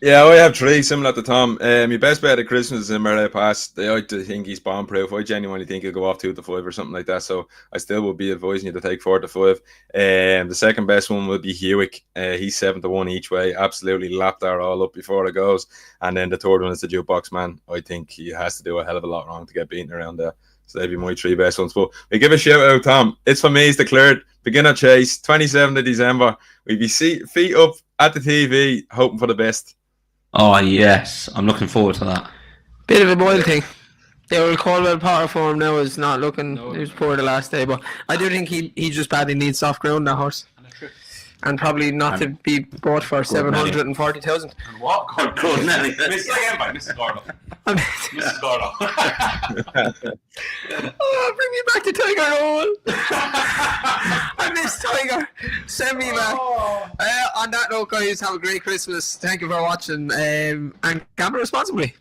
Yeah, I have 3 similar to Tom. My best bet at Christmas is Imperi Pass. I think he's bomb proof. I genuinely think he'll go off 2 to 5 or something like that. So I still will be advising you to take 4 to 5. The second best one will be Hewick. He's 7 to 1 each way. Absolutely lapped that all up before it goes. And then the third one is the Jukebox Man. I think he has to do a hell of a lot wrong to get beaten around there. So they'd be my 3 best ones. But we give a shout out, Tom. It's for me. It's declared beginner chase, 27th of December. We'd be feet up at the TV, hoping for the best. Oh yes, I'm looking forward to that. Bit of a boil thing. The old Caldwell Potter form now is not looking. He was poor the last day, but I do think he just badly needs soft ground, that horse. and probably not to be bought for 740,000. And what? Good, Nelly. Mrs. Again by Mrs. Gordo. Mrs. Gordo. Oh, bring me back to Tiger Roll. I miss Tiger. Send me back. On that note, guys, have a great Christmas. Thank you for watching, and gamble responsibly.